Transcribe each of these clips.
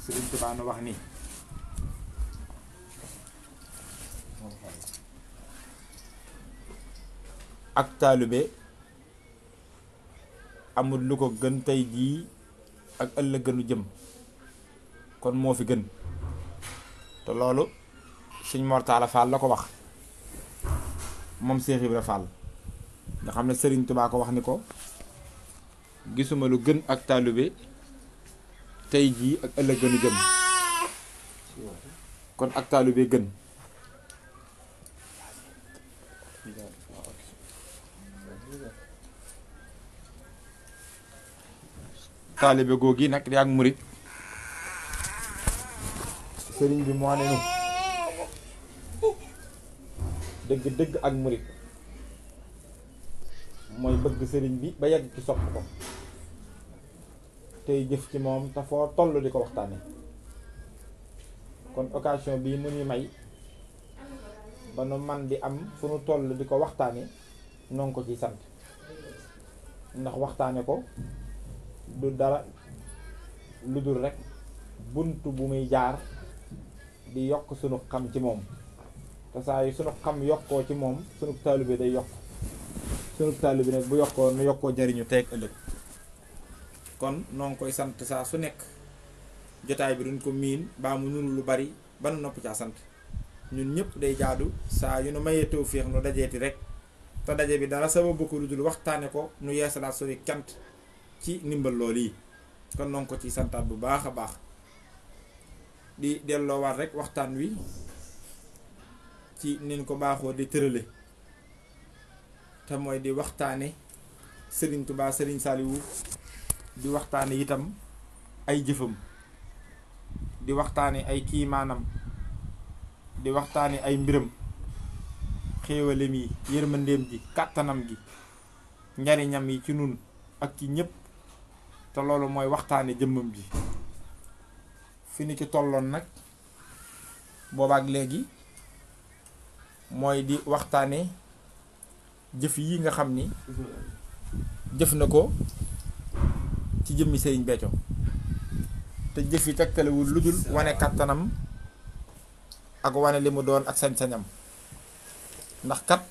Sëriñ Tuubaa nu wax ni ak taalibe amul lu ko gën tey jii ak ëllëg gënu jëm kon moo fi gën te loolu Sëñ Mor Talla Fall la ko wax moom Cheikh Ibra Fall nga xam ne Sëriñ Tuubaa ko wax ni ko gisuma lu gën ak taalibe tey jii ak ëllëg gënu jëm kon ak taalibe gën taalibe googi nag di ak murit sëriñ bi moo ne nu dëgg ak murit mooy bëgg sëriñ bi ba yegg ci sopp ko tey jëf ci moom te foo toll di ko waxtaane kon occasion bii mu ñu may ba nu man di am fu nu toll di ko waxtaane noo ngi ko ciy sant ndax waxtaane ko du dara lu dul rekk bunt bu muy jaar di yokk sunu xam ci moom te saa yi sunu xam yokkoo ci moom sunu taalibe day yokk sunu taalibe nag bu yokkoo nu yokkoo jariñu tey ak ëllëg kon noo ngi koy sant saa su nekk jotaay bi duñ ko miin baa mu nuru lu bari ba nu nopp caa sant ñun ñëpp day jaadu saa yu nu mayee tawféex nu dajeeti rek te daje bi dara sababu ko lu dul waxtaane ko nu yeesalaat suñu cant ci ndimbal loolu yi kon noo ngi ko ci santaat bu baax a baax di delloowaat rek waxtaan wi ci nin ko baaxoo di tërale te mooy di waxtaane Sëriñ Tuubaa Sëriñ Saaliwu di waxtaane itam ay jëfam di waxtaane ay kiimaanam di waxtaane ay mbiram xéewalem yi yërmandeem ji kàttanam gi njariñam yi ci nun ak ci ñépp te loolu mooy waxtaane jëmmam ji fi ni ci tolloon nag boobaak léegi mooy di waxtaane jëf yi nga xam ni jëf na ko ci jëmmi Sëriñ Béthio te jëf yi tegtalewul lu dul wane kàttanam ak wane li mu doon ak sañ-sañam ndax kat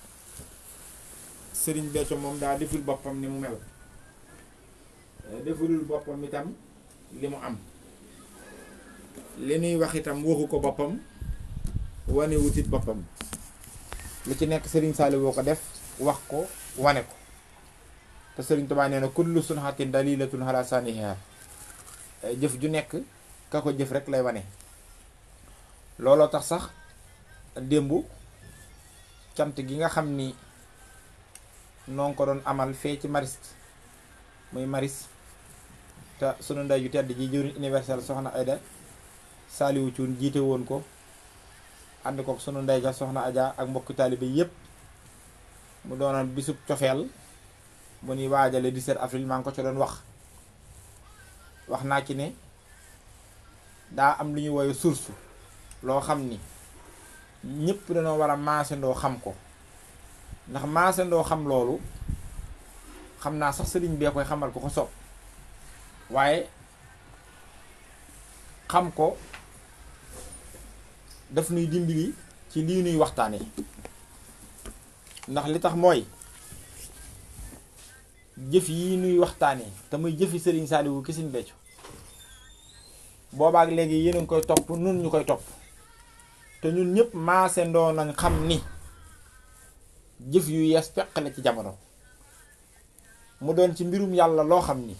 Sëriñ Béthio moom daa deful boppam ni mu mel defulul boppam itam li mu am li nuy wax itam waxu ko boppam wane wutit boppam lu ci nekk Sëriñ Saaliw woo ko def wax ko wane ko te Sëriñ Tuubaa nee na kullu sunhatin dalilatun ala saniha jëf ju nekk ka ko jëf rek lay wane looloo tax sax démb cant gi nga xam ni noo ngi ko doon amal fee ci Mariste muy Maris te sunu ndey ju tedd ji jëwriñ universel soxna Aida Saaliwu Cuun jiite woon ko ànd ko sunu ndey ja soxna Aja ak mbokki taalibe yépp mu doonoon bisub cofeel bu ñuy waajale 17 avril maa ngi ko ci doon wax naa ci ne daa am lu ñuy woowee source loo xam ni ñépp dañoo war a maasandoo xam ko ndax maasandoo xam loolu xam naa sax sëriñ bee koy xamal ko ko sopp waaye xam ko daf nuy dimbali ci lii nuy waxtaane ndax li tax mooy jëf yi nuy waxtaane te muy jëfi Sëriñ Saaliwu ki Sëriñ Béthio boobaak léegi yéen a ngi koy topp nun ñu koy topp te ñun ñëpp maasandoo nañ xam ni jëf yu yees peq la ci jamono mu doon ci mbirum yàlla loo xam ni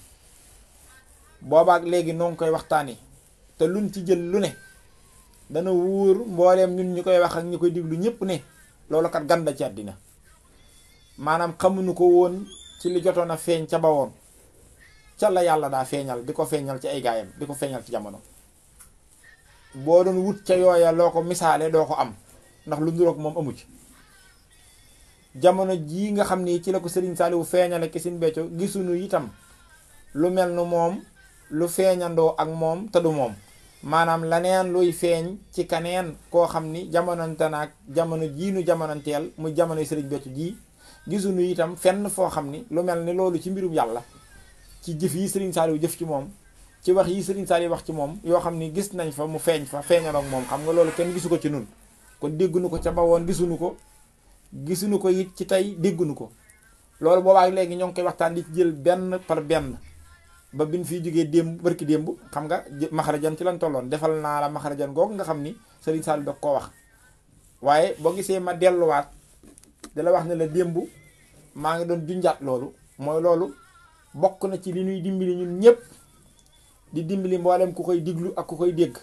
boobaak léegi noo ngi koy waxtaane te luñ ci jël lu ne dana wóor mbooleem ñun ñu koy wax ak ñu koy diglu ñëpp ne loolu kat ganda ci àddina maanaam xamuñu ko woon ci li jotoon a feeñ ca bawoon ca la yàlla daa feeñal di ko feeñal ci ay gaayam di ko feeñal ci jamono boo doon wut ca yooya loo ko misaale doo ko am ndax lu nduroog moom amu ci jamono jii nga xam ni ci la ko Sëriñ Saaliwu feeñale ki Sëriñ Béthio gisuñu itam lu mel nu moom lu feeñandoo ak moom te du moom maanaam laneen luy feeñ ci kaneen koo xam ni jamonante naag jamono jii nu jamonanteel muy jamonoy Sëriñ Béthio jii gisuñu itam fenn foo xam ni lu mel ni loolu ci mbirum yàlla ci jëf yi Sëriñ Saaliwu jëf ci moom ci wax yi Serigne Saliou wax ci moom yoo xam ni gis nañ fa mu feeñ fa feeñal ak moom xam nga loolu kenn gisu ko ci nun kon dégguñu ko ca bawoon gisuñu ko it ci tey dégguñu ko loolu boobaak léegi ñoo ngi koy waxtaan di ci jël benn par benn ba bin fiy jógee démb barki démb xam nga maxarajan ci lañ tolloon defal naa la maxarajan googu nga xam ni Serigne Saliou da koo wax waaye boo gisee ma delluwaat di la wax ne la démb maa ngi doon junjaat loolu mooy loolu bokk na ci li ñuy dimbali ñun ñëpp di dimbali mboolem ku koy diglu ak ku koy dégg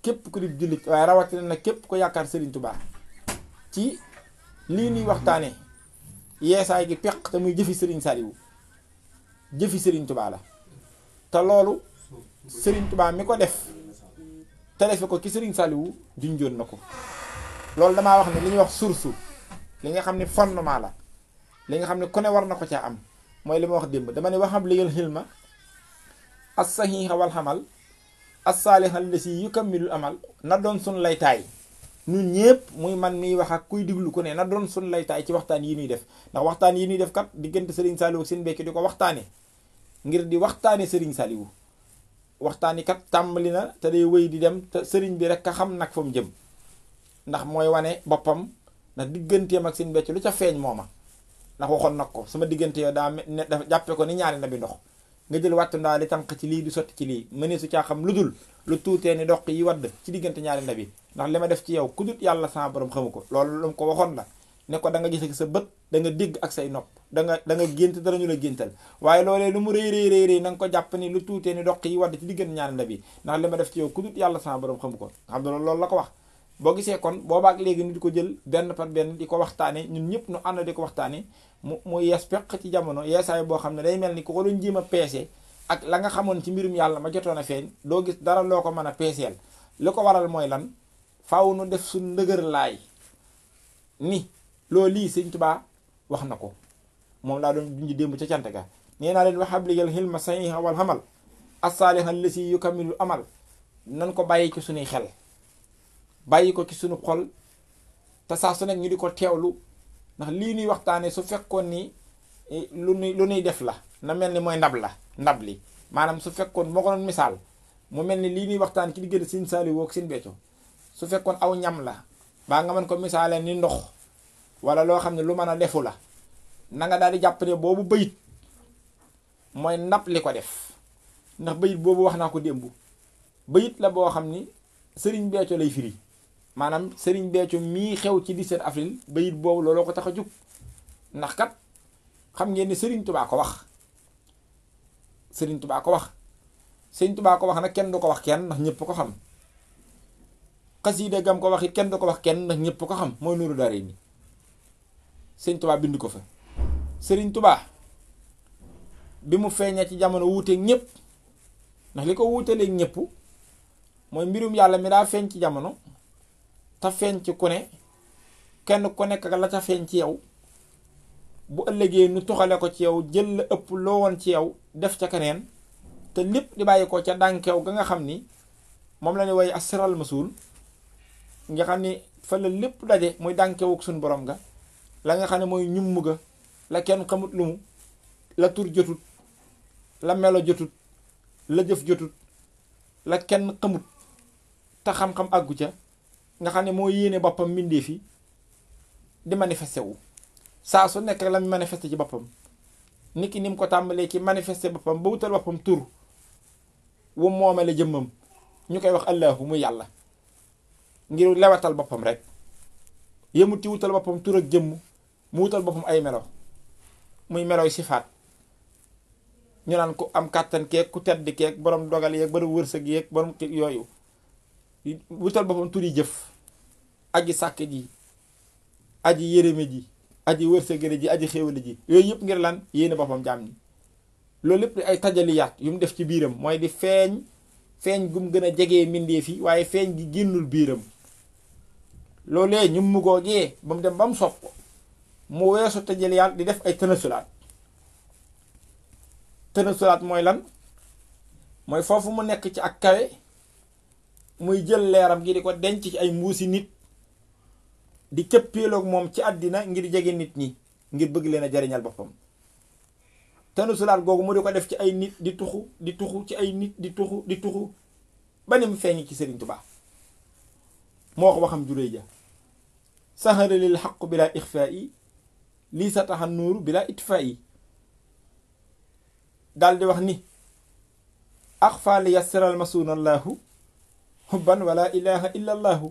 képp ku di jullit waaye rawatina nag képp ko yaakaar Serigne Touba ci lii ñuy waxtaanee yeesaay gi peq te muy jëfi Serigne Saliou jëfi Serigne Touba la te loolu Serigne Touba mi ko def te defe ko ki Serigne Saliou junjoon na ko loolu damaa wax ne li ñuy wax source li nga xam ne fondement la li nga xam ne ku ne war na ko caa am mooy li ma wax démb dama ne waxam ligal xilma as-sahiha wal xamal as-saaliha allasi yukammilul amal na doon sun laytaay ñun ñëpp muy man miy wax ak kuy diglu ku ne na doon sun laytaay ci waxtaan yi ñuy def ndax waxtaan yi ñuy def kat diggante Serigne Saliou ak seen bekki di ko waxtaane ngir di waxtaane Serigne Saliou waxtaani kat tàmbali na te day wéy di dem te Serigne bi rek a xam nag fa mu jëm ndax mooy wane boppam ndax digganteem ak seen becc lu ca feeñ mooma ndax waxoon nag ko sama diggante yow daa dafa jàppe ko ni ñaari ndabi ndox nga jël wattu ndaa li tànq ci lii di sotti ci lii mënee su caa xam lu dul lu tuutee ni doq yi wadd ci diggante ñaari ndabi ndax li ma def ci yow ku dut yàlla sama borom xamu ko loolu lu mu ko waxoon la ne ko da nga gis ak sa bët da nga dégg ak say nopp da nga gént dara ñu la géntal waaye loolee lu mu rëy na nga ko jàpp ni lu tuutee ni doq yi wadd ci diggante ñaari ndabi ndax li ma def ci yow ku dut yàlla sama borom xamu ko xam nga loolu la ko wax boo gisee kon boobaak léegi ni di ko jël benn par benn di ko waxtaane ñun ñëpp nu ànd di ko waxtaane mu yees peq ci jamono yeesaay boo xam ne day mel ni ku ko doon jéem a peese ak la nga xamoon ci mbirum yàlla ma jotoon a feeñ doo gis dara loo ko mën a peeseel li ko waral mooy lan faaw nu def suñ ndëgër laay ni loolu lii Sëñ Tuubaa wax na ko moom laa doon junj démb ca cant ga nee naa leen waxab ligal xilma sahiha wal xamal as-saaliha allasi yukammilu amal nan ko bàyyi ci suñuy xel bàyyi ko ci suñu xol te saa su nekk ñu di ko teewlu ndax lii nuy waxtaane su fekkoon ni lu nuy def la na mel ni mooy ndab li maanaam su fekkoon moo ko doon misaal mu mel ni lii nuy waxtaan ci diggante Sëñ Saliou ak Sëñ Béthio su fekkoon aw ñam la baa nga mën ko misaale ni ndox wala loo xam ne lu mën a defu la na nga daal di jàpp ne boobu bayit mooy ndab li ko def ndax bayit boobu wax naa ko démb bayit la boo xam ni Serigne Béthio lay firi maanaam Serigne Béthio mii xew ci 17 avril bayit boobu looloo ko tax a jug ndax kat xam ngeen ni Serigne Touba ko wax Serigne Touba ko wax Serigne Touba ko wax nag kenn du ko wax kenn ndax ñëpp ko xam xasiida gam ko wax it kenn du ko wax kenn ndax ñëpp ko xam mooy Nuuru Daarayni Serigne Touba bind ko fa Serigne Touba bi mu feeñee ci jamono wuuteeg ñëpp ndax li ko wuutaleeg ñëpp mooy mbirum yàlla mi daa feeñ ci jamono te feeñ ci ku ne kenn ku nekk la ca feeñ ci yow bu ëllëgee nu tuxale ko ci yow jël la ëpp loo woon ci yow def ca keneen te lépp di bàyyi ko ca dànkeew ga nga xam ni moom la ne way asiral masuul nga xam ni fa la lépp daje muy dànkeewuk suñ borom ga la nga xam ne mooy ñumm ga la kenn xamut lu mu la tur jotut la melo jotut la jëf jotut la kenn xamut te xam-xam àggu ca nga xam ne moo yéene boppam mbindeef yi di manifesté wu saa su nekk la mu manifesté ci boppam nit ki ni mu ko tàmbalee ci manifesté boppam ba wutal boppam tur wu moomale jëmmam ñu koy wax allahu muy yàlla ngir lewatal boppam rek yëmut ci wutal boppam tur ak jëmm mu wutal boppam ay melo muy meloy sifaat ñu naan ku am kàttan keeg ku tedd keeg borom dogal yeeg borom wërsëg yeeg borom yooyu wutal boppam tur yi jëf aji sàkk ji aji yërëme ji aji wërsëgëre ji aji xéwale ji yooyu yëpp ngir lan yéene boppam jaam ñi loolu lépp di ay tajaliyaat yu mu def ci biiram mooy di feeñ gum gën a jegee mbindeef yi waaye feeñ gi génnul biiram loolee ñu mu googee ba mu dem ba mu sopp ko mu weesu tajaliyaat di def ay tënasulaat mooy lan mooy foofu mu nekk ci ak kawe muy jël leeram gi di ko denc ci ay mbuusi nit di cëppeeloog moom ci àddina ngir jege nit ñi ngir bëgg leen a jariñal boppam tanasulaat googu mu di ko def ci ay nit di tuxu ci ay nit di tuxu ba ni mu feeñ ci Sëriñ Tuubaa moo wax waxam juréy ja sahara lil xaqu bila ixfaa'i lii sa taxa nuuru bila itfaa'i daal di wax ni axfa li yassiral masunallahu hubban wala ilaha illa allahu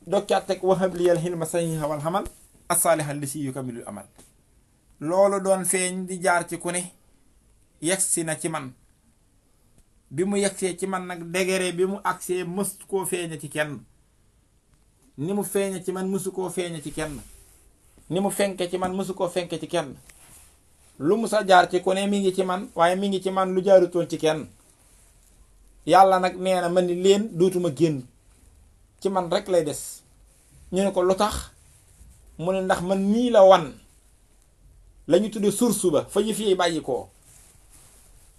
dokkaat teg wahab liyal xilma sahiha wal xamal asaalihal li si yukamilul amal loolu doon feeñ di jaar ci ku ne yegsi na ci man bi mu yegsee ci man nag degere bi mu agsee mës koo feeña ci kenn ni mu feeña ci man mësu koo feeña ci kenn ni mu fenke ci man mësu koo fenke ci kenn lu mu sa jaar ci ku ne mi ngi ci man waaye mi ngi ci man lu jaarutoon ci kenn yàlla nag nee na ma ni leen dootuma génn ci man rek lay des ñu ne ko lu tax mu ne ndax man nii la wan la ñu tudde source ba fa yëf yi bàyyi ko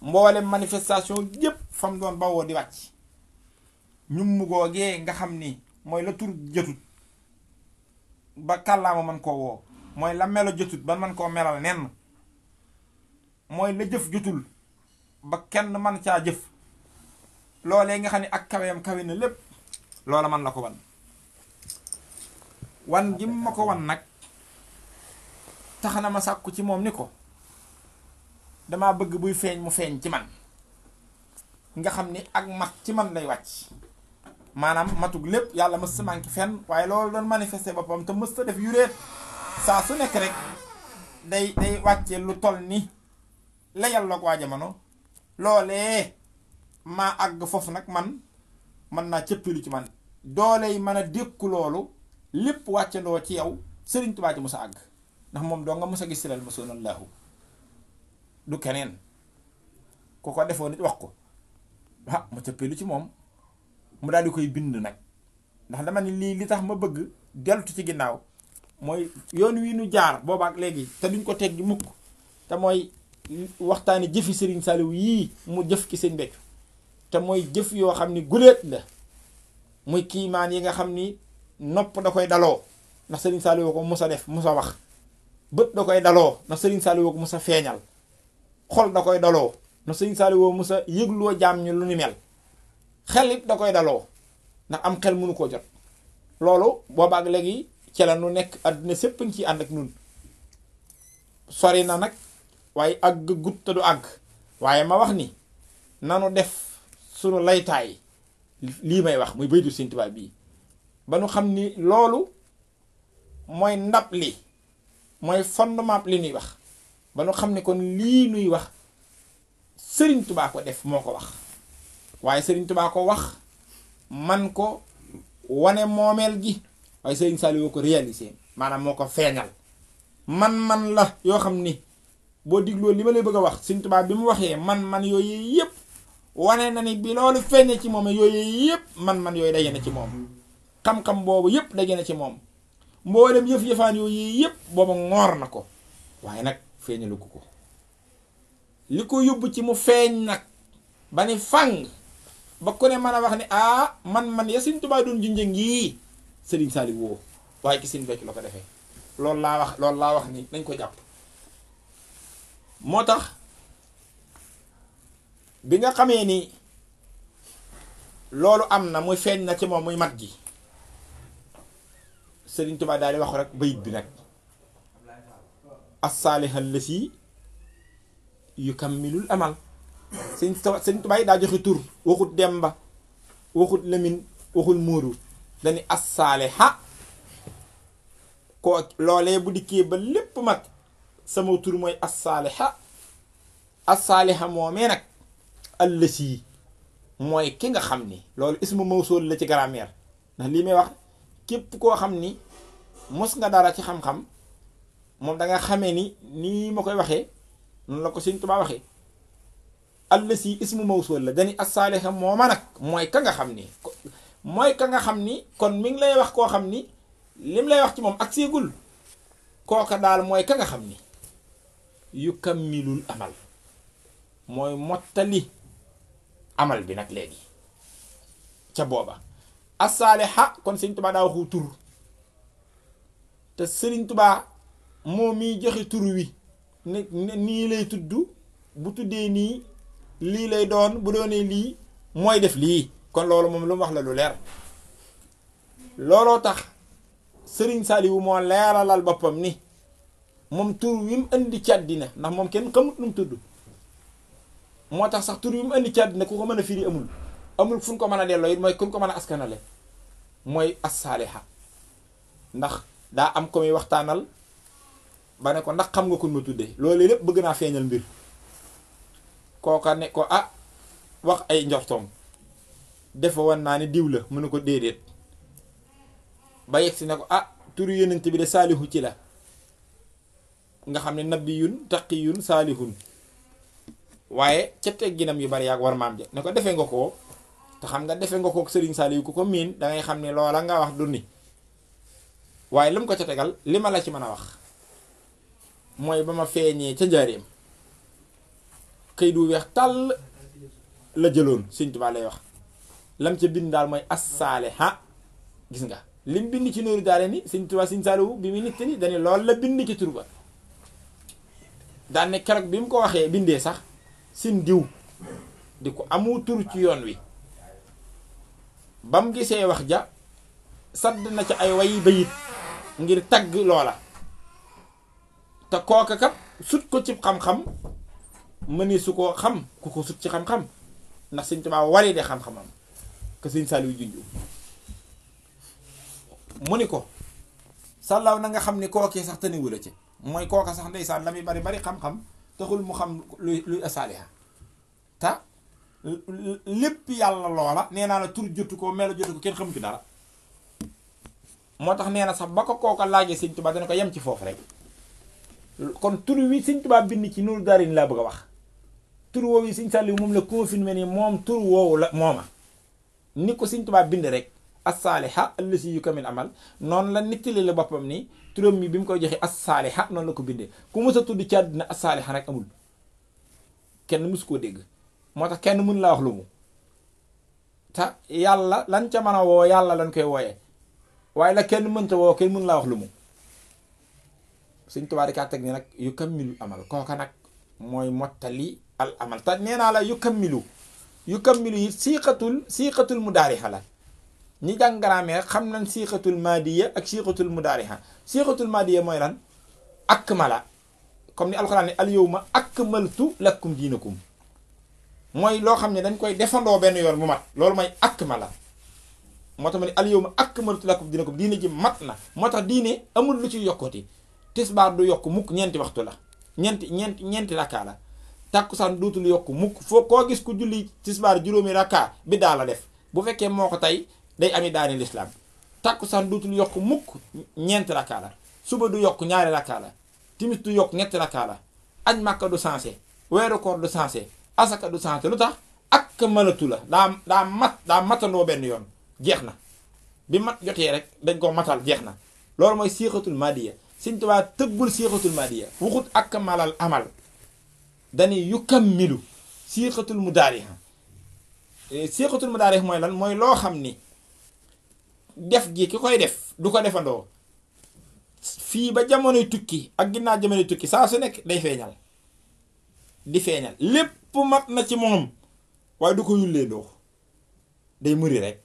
mboolem manifestation yépp fam doon bawoo di wàcc ñum mu googee nga xam ni mooy la tur jotut ba kàllaama man koo woo mooy la melo jotut ba man koo melal nenn mooy la jëf jotul ba kenn man caa jëf loolee nga xam ne ak kaweem kawe na lépp loola man la ko wan gi ma ko wan nag tax na ma sàkku ci moom ni ko dama bëgg buy feeñ mu feeñ ci man nga xam ni ak mat ci man lay wàcc maanaam matug lépp yàlla mës sa manqué fenn waaye loolu doon manifesté boppam te mës ta def yuréet saa su nekk rek day wàcce lu toll ni la yàlla ko waa jamono loolee maa àgg foofu nag man naa cëppilu ci man doole yi mën a dékku loolu lépp wàccandoo ci yow Sëriñ Tuubaa ci musa àgg ndax moom doo nga mës a gis silal ma sonallaahu du keneen ku ko defoo nit wax ko ma cëppilu ci moom mu daal di koy bind nag ndax dama ni lii li tax ma bëgg deltu ci ginnaaw mooy yoon wi nu jaar boobaak léegi te duñ ko teggi mukk te mooy waxtaani jëfi Sëriñ Saliou yii mu jëf ci seen Béthio te mooy jëf yoo xam ni guléet la muy kiimaan yi nga xam ni nopp da koy daloo ndax Sëriñ Saliou ko musa def musa wax bët da koy daloo ndax Sëriñ Saliou ko musa feeñal xol da koy daloo ndax Sëriñ Saliou musa yëgloo jaam ñu lu ni mel xel it da koy daloo ndax am xel mënu koo jot loolu boobaak léegi ci la nu nekk àdduna sépp ngi ciy ànd ak nun sori na nag waaye àgg gut te du àgg waaye ma wax ni nanu def sunu laytaay lii may wax muy baytu Sëriñ Tuubaa bii ba nu xam ni loolu mooy ndab li mooy fondement li nuy wax ba nu xam ni kon lii nuy wax Sëriñ Tuubaa ko def moo ko wax waaye Sëriñ Tuubaa ko wax man ko wane moomeel gi waaye Sëriñ Saliou ko réalisé maanaam moo ko feeñal man la yoo xam ni boo digloo li ma lay bëgg a wax Sëriñ Tuubaa bi mu waxee man yooyu yëpp wane na ni bi loolu feeñee ci moom yooyu yëpp man yooyu daje na ci moom xam-xam boobu yëpp daje na ci moom mboolem yëf-yëfaan yooyu yëpp boobu ngoor na ko waaye nag feeñalu ko li ko yóbbu ci mu feeñ nag ba ni fang ba ku ne mën a wax ni man ya Sëriñ Tuubaa doon junjë ngii Sëriñ Saliou woo waaye ki Sëriñ Béthio la ko defee loolu laa wax ni nañ ko jàpp moo tax bi nga xamee ni loolu am na muy feeñ na ci moom muy mat gi Sëriñ Tuubaa daal di wax rek bayit bi nag as-saalihal lasi yukammilul amal Sëriñ Tuubaa daa joxe tur waxut Demba waxut Lamin waxul Moodu dañu as-saaliha ko loolee bu dikkee ba lépp mat sama tur mooy as-saaliha moomee nag allasi mooy ki nga xam ni loolu ismu mawsuul la ci grammaire ndax lii may wax képp koo xam ni mos nga dara ci xam-xam moom danga xamee ni nii ma koy waxee noonu la ko Sëriñ Tuubaa waxee allasi ismu mawsuul la dañu as-saaliha mooma nag mooy ka nga xam ni kon mi ngi lay wax koo xam ni lim lay wax ci moom ak seegul kooka daal mooy ka nga xam ni yukammilul amal mooy mottali amal bi nag léegi ca booba as-saaliha kon Sëriñ Tuubaa daa waxu tur te Sëriñ Tuubaa moo miy joxe tur wi nii lay tudd bu tuddee nii lii lay doon bu doonee lii mooy def lii kon loolu moom lu mu wax la lu leer looloo tax Sëriñ Saaliwu moo leeralal boppam ni moom tur wi mu indi ci àddina ndax moom kenn xamut nu mu tudd moo tax sax tur wi mu indi ci àddina ku ko mën a firi amul fu ñu ko mën a delloo it mooy ku ñu ko mën a askanale mooy as-saaliha ndax daa am ko muy waxtaanal ba ne ko ndax xam nga ko ma tuddee loolu lépp bëgg naa feeñal mbir kooka ne ko wax ay njortoom defe woon naa ne diw la mu ne ko déedéet ba yegg si ne ko turu yonent bi de saalihu ci la nga xam ne nabiyun taqiyun saalihun waaye ca tegginam yu bari yaag war maam ja ne ko defe nga ko te xam nga defe nga ko Sëriñ Saalihu ku ko miin dangay xam ne loola nga wax du ni waaye lu mu ko ca tegal li ma la ci mën a wax mooy ba ma feeñee ca njaareem këy du weex tàll la jëloon Sëriñ Tuubaa lay wax lam ca bind daal mooy as-saaliha gis nga lim bind ci Nuuru Daarayni Sëriñ Tuubaa Sëriñ Saalihu bi mu nit ni dañu loolu la bind ci tur ba daan ne keroog bi mu ko waxee bindee sax sin diw di ko amu tur ci yoon wi ba mu gisee wax ja sadd na ca ay wayi bayit ngir tagg loola te kooka kat sut ko ci xam-xam mëni su ko xam ku ko sut ci xam-xam ndax Sëriñ Tuubaa wari de xam-xamam que Sëriñ Saalihu junju mu ni ko sàllaaw na nga xam ni kookee sax taniwu la ci mooy kooka sax ndeysaan la muy bari bari xam-xam taxul mu xam luy asaaliha ta lépp yàlla loola nee naa la tur jotu ko melo jotu ko kenn xamu ci dara moo tax nee na sax ba ko kooka laajee Sëriñ Tuubaa dana ko yem ci foofu rek kon tur wi Sëriñ Tuubaa bind ci Nuuru Daarayni laa bëgg a wax tur woowu yi Sëriñ Saalihu moom la confirmé ni moom tur woowu la mooma ni ko Sëriñ Tuubaa bind rek as-saaliha allati yukammil amal noonu la nittali la boppam ni turam mi bi mu koy joxe as-saaliha noonu la ko bindee ku mës a tudd ci àddina as-saaliha rek amul kenn mësu koo dégg moo tax kenn mën laa wax lu mu te yàlla lan ca mën a woo yàlla lañ koy wooyee waaye la kenn mënta woo kenn mën laa wax lu mu Sëriñ Tuubaa di kaa teg ni nag yukammilu amal kooka nag mooy mottali al amal te nee naa la yukammilu yi siiqatul mudaariha la ñi jàng grammaire xam nañ siiqatul maadiya ak siiqatul mudaariha siiqatul maadiya mooy lan akmala comme ni alxuraan ne al yawma akmaltu lakum diinakum mooy loo xam ne dañ koy defandoo benn yoon mu mat loolu mooy akmala moo tax ma ne al yawma akmaltu lakum diinakum diine ji mat na moo tax diine amul lu ci yokkooti tisbaar du yokk mukk ñeenti waxtu la ñeenti rakkaa la tàkkusaan dootul yokk mukk foo koo gis ku julli tisbaar juróomi rakkaa bi daa la def bu fekkee moo ko tey day ami daani lislaam tàkkusaan dootul yokk mukk ñeenti rakkaa la suba du yokk ñaari rakkaa la timis du yokk ñetti rakkaa la añ màkka du sensé weeru koor du sensé asaka du sensé lu tax ak mënatu la daa matandoo benn yoon jeex na bi mat jotee rek dañ ko matal jeex na loolu mooy siixatul madiya Sëriñ Tuubaa tëggul siixatul madiya waxut ak malal amal dañuy yukammilu siixatul mudaariha siixatul mudaariha mooy lan mooy loo xam ni def gi ki koy def du ko defandoo fii ba jamonoy tukki ak ginnaaw jamonoy tukki saa su nekk day feeñal di feeñal lépp mat na ci moom waaye du ko yullee doo day muri rek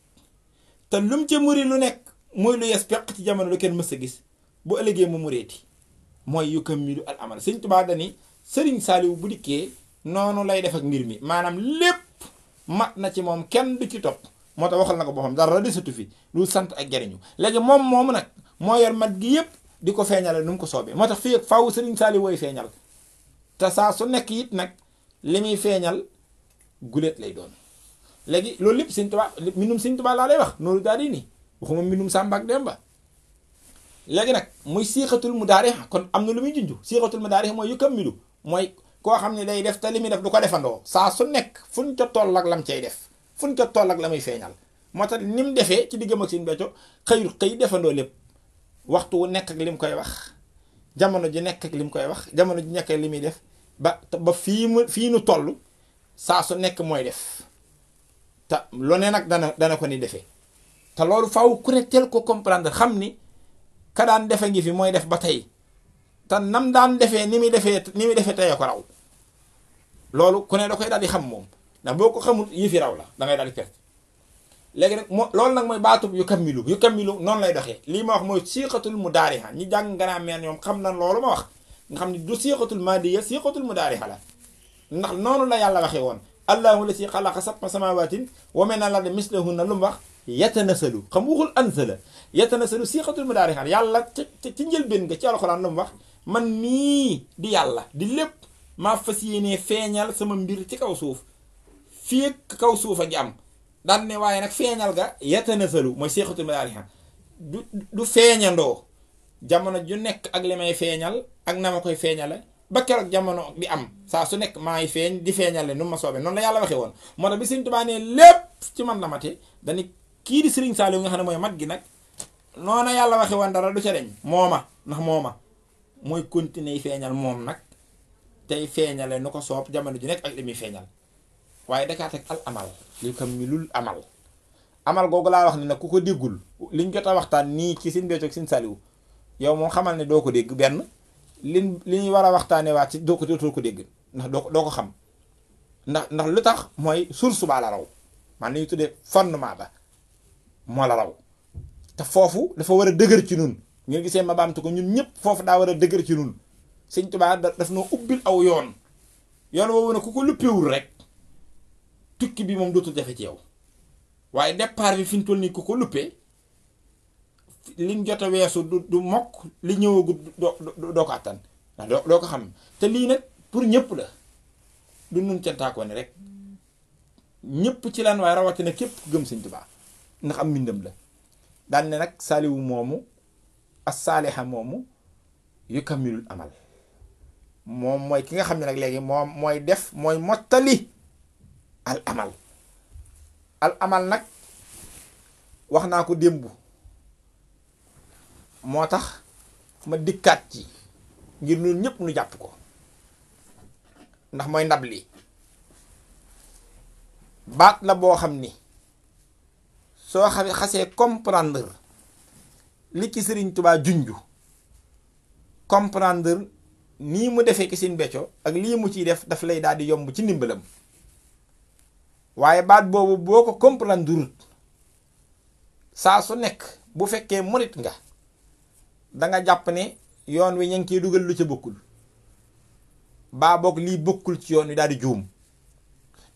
te lum ca muri lu nekk mooy lu yes peq ci jamono lu kenn mës a gis bu ëllëgee mu mureeti mooy yukammilu al amal Sëriñ Tuubaa dani Sëriñ Saalihu bu dikkee noonu lay def ak mbir mi maanaam lépp mat na ci moom kenn du ci topp moo tax waxal na ko boppam dara desatu fi lu sant ak jariñu léegi moom moomu nag moo yor mat gi yëpp di ko feeñale nu mu ko soobee moo tax fii ak faaw Sëriñ Saalihu wooy feeñal te saa su nekk it nag li muy feeñal guléet lay doon léegi loolu lépp Sëriñ Tuubaa mbindum Sëriñ Tuubaa laa lay wax Nuuru Daarayni waxuma mbindum Sàmba ak Demba léegi nag muy siixatul mudaariha kon am na lu muy junju siixatul mudaariha mooy yukammilu mooy koo xam ne day def te li muy def du ko defandoo saa su nekk fuñ ca toll ak lam cay def fuñ ca toll ak la muy feeñal moo tax ni mu defee ci diggam ak Sëriñ Béthio xëyul xëy defandoo lépp waxtu wu nekk ak li mu koy wax jamono ji nekk ak li mu koy wax jamono ji nekk ak li muy def ba fii nu toll saa su nekk mooy def te lu ne nag dana ko ni defee te loolu faaw ku ne teel ko comprendre xam ni ka daan defe ngi fi mooy def ba tey te nam daan defee ni muy defee teye ko raw loolu ku ne da koy daal di xam moom ndax boo ko xamul yëfi raw la da ngay daal di perte léegi nag loolu nag mooy baatub yu kammilu noonu lay doxee lii ma wax mooy siixatul mudaariha ñi jàng grammaire ñoom xam na loolu ma wax nga xam ne du siixatul maadiya siixatul mudaariha la ndax noonu la yàlla waxee woon allahu la si xalaqa sab'a samawaatin wa mina al-ardi mislahunna lu mu wax yatanasalu xam waxul ansala yatanasalu siixatul mudaariha yàlla ci njëlbéen nga ci alxuraan lu mu wax man mii di yàlla di lépp maa fas yéenee feeñal sama mbir ci kaw suuf fii ak kaw suuf a ngi am daan ne waaye nag feeñal ga yatanasalu mooy siixatul mudaariha du feeñandoo jamono ju nekk ak li may feeñal ak na ma koy feeñale ba keroog jamono di am saa su nekk maa ngi feeñ di feeñale nu ma soobee noonu la yàlla waxee woon moo tax bi Sëriñ Tuubaa ne lépp ci man la mate dañu kii di Sëriñ Saaliw nga xam ne mooy mat gi nag noona yàlla waxee woon dara du ca deñ mooma ndax mooma mooy continuer feeñal moom nag tey feeñale nu ko soob jamono ju nekk ak li muy feeñal waaye dakaa teg al amal li kam mi lul amal googu laa wax ne nag ku ko déggul liñ jot a waxtaan nii ci Sëriñ Béthio ak Sëriñ Saaliw yow moom xamal ne doo ko dégg benn li ñuy war a waxtaanee waat ci doo ko dégg ndax doo ko xam ndax lu tax mooy source baa la raw man li ñu tuddee fondement ba moo la raw te foofu dafa war a dëgër ci nun ngeen gisee ma baamtu ko ñun ñëpp foofu daa war a dëgër ci nun Sëñ Tuubaa daf noo ubbil aw yoon woowu ne ku ko luppewul rek tukki bi moom dootul jafe ci yow waaye départ bi fi ñu toll nii ku ko luppee liñ jot a weesu du mokk li ñëwagul doo ko attan ndax doo ko xam te lii nag pour ñëpp la du nun cantaakoo ne rek ñëpp ci lan waaye rawatina képp ku gëm Sëñ Tuubaa ndax am mbindam la daan ne nag saaliwu moomu as-saaliha moomu yu kamilul amal moom mooy ki nga xam ne nag léegi moom mooy def mooy mottali al amal nag wax naa ko démb moo tax ma dikkaat ci ngir ñun ñëpp nu jàpp ko ndax mooy ndab li baat la boo xam ni soo xasee comprendre li ci Sëriñ Tuubaa junju comprendre nii mu defee ki Sëriñ Béthio ak lii mu ciy def daf lay daal di yomb ci ndimbalam waaye baat boobu boo ko comprendre saa su nekk bu fekkee murit nga danga jàpp ne yoon wi ña ngi ciy dugal lu ca bokkul baa boog lii bokkul ci yoon wi daal di juum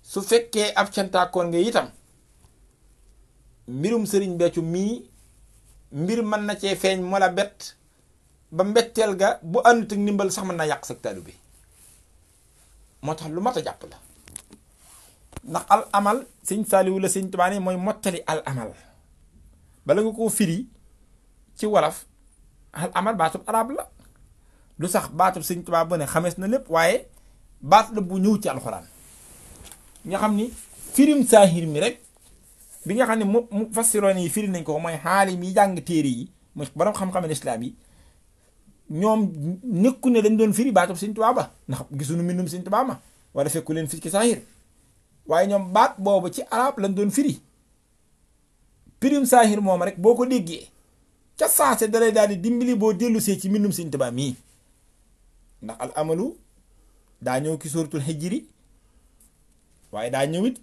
su fekkee ab cantaakoon nga itam mbirum Sëriñ Béthio mii mbir mën na cee feeñ moo la bett ba mbetteel ga bu àndut ak ndimbal sax mën naa yàq sa taalibe bi moo tax lu mat a jàpp la ndax al amal Sëñ Saaliwu la Sëñ Tuubaa ne mooy mottali al amal bala nga koo firi ci wolof al amal baatub arab la du sax baatub Sëñ Tuubaa bu ne xamees na lépp waaye baat la bu ñëw ci alxuraan nga xam ni firim saahir mi rek bi nga xam ne mu fassiroon yi firi nañ ko mooy xaalim yi jàng téere yi mooy borom xam-xam islaam yi ñoom nekku ne dañ doon firi baatub Sëñ Tuubaa ba ndax gisuñu mbindum Sëñ Tuubaa ma wala fekku leen fi ci saahir waaye ñoom baat boobu ci arab lañ doon firi firim saahir moom rek boo ko déggee ca saase dalay daal di dimbali boo dellusee ci mbindum Sëñ Tuubaa mii ndax al amalu daa ñëw ki suratul hijri waaye daa ñëwit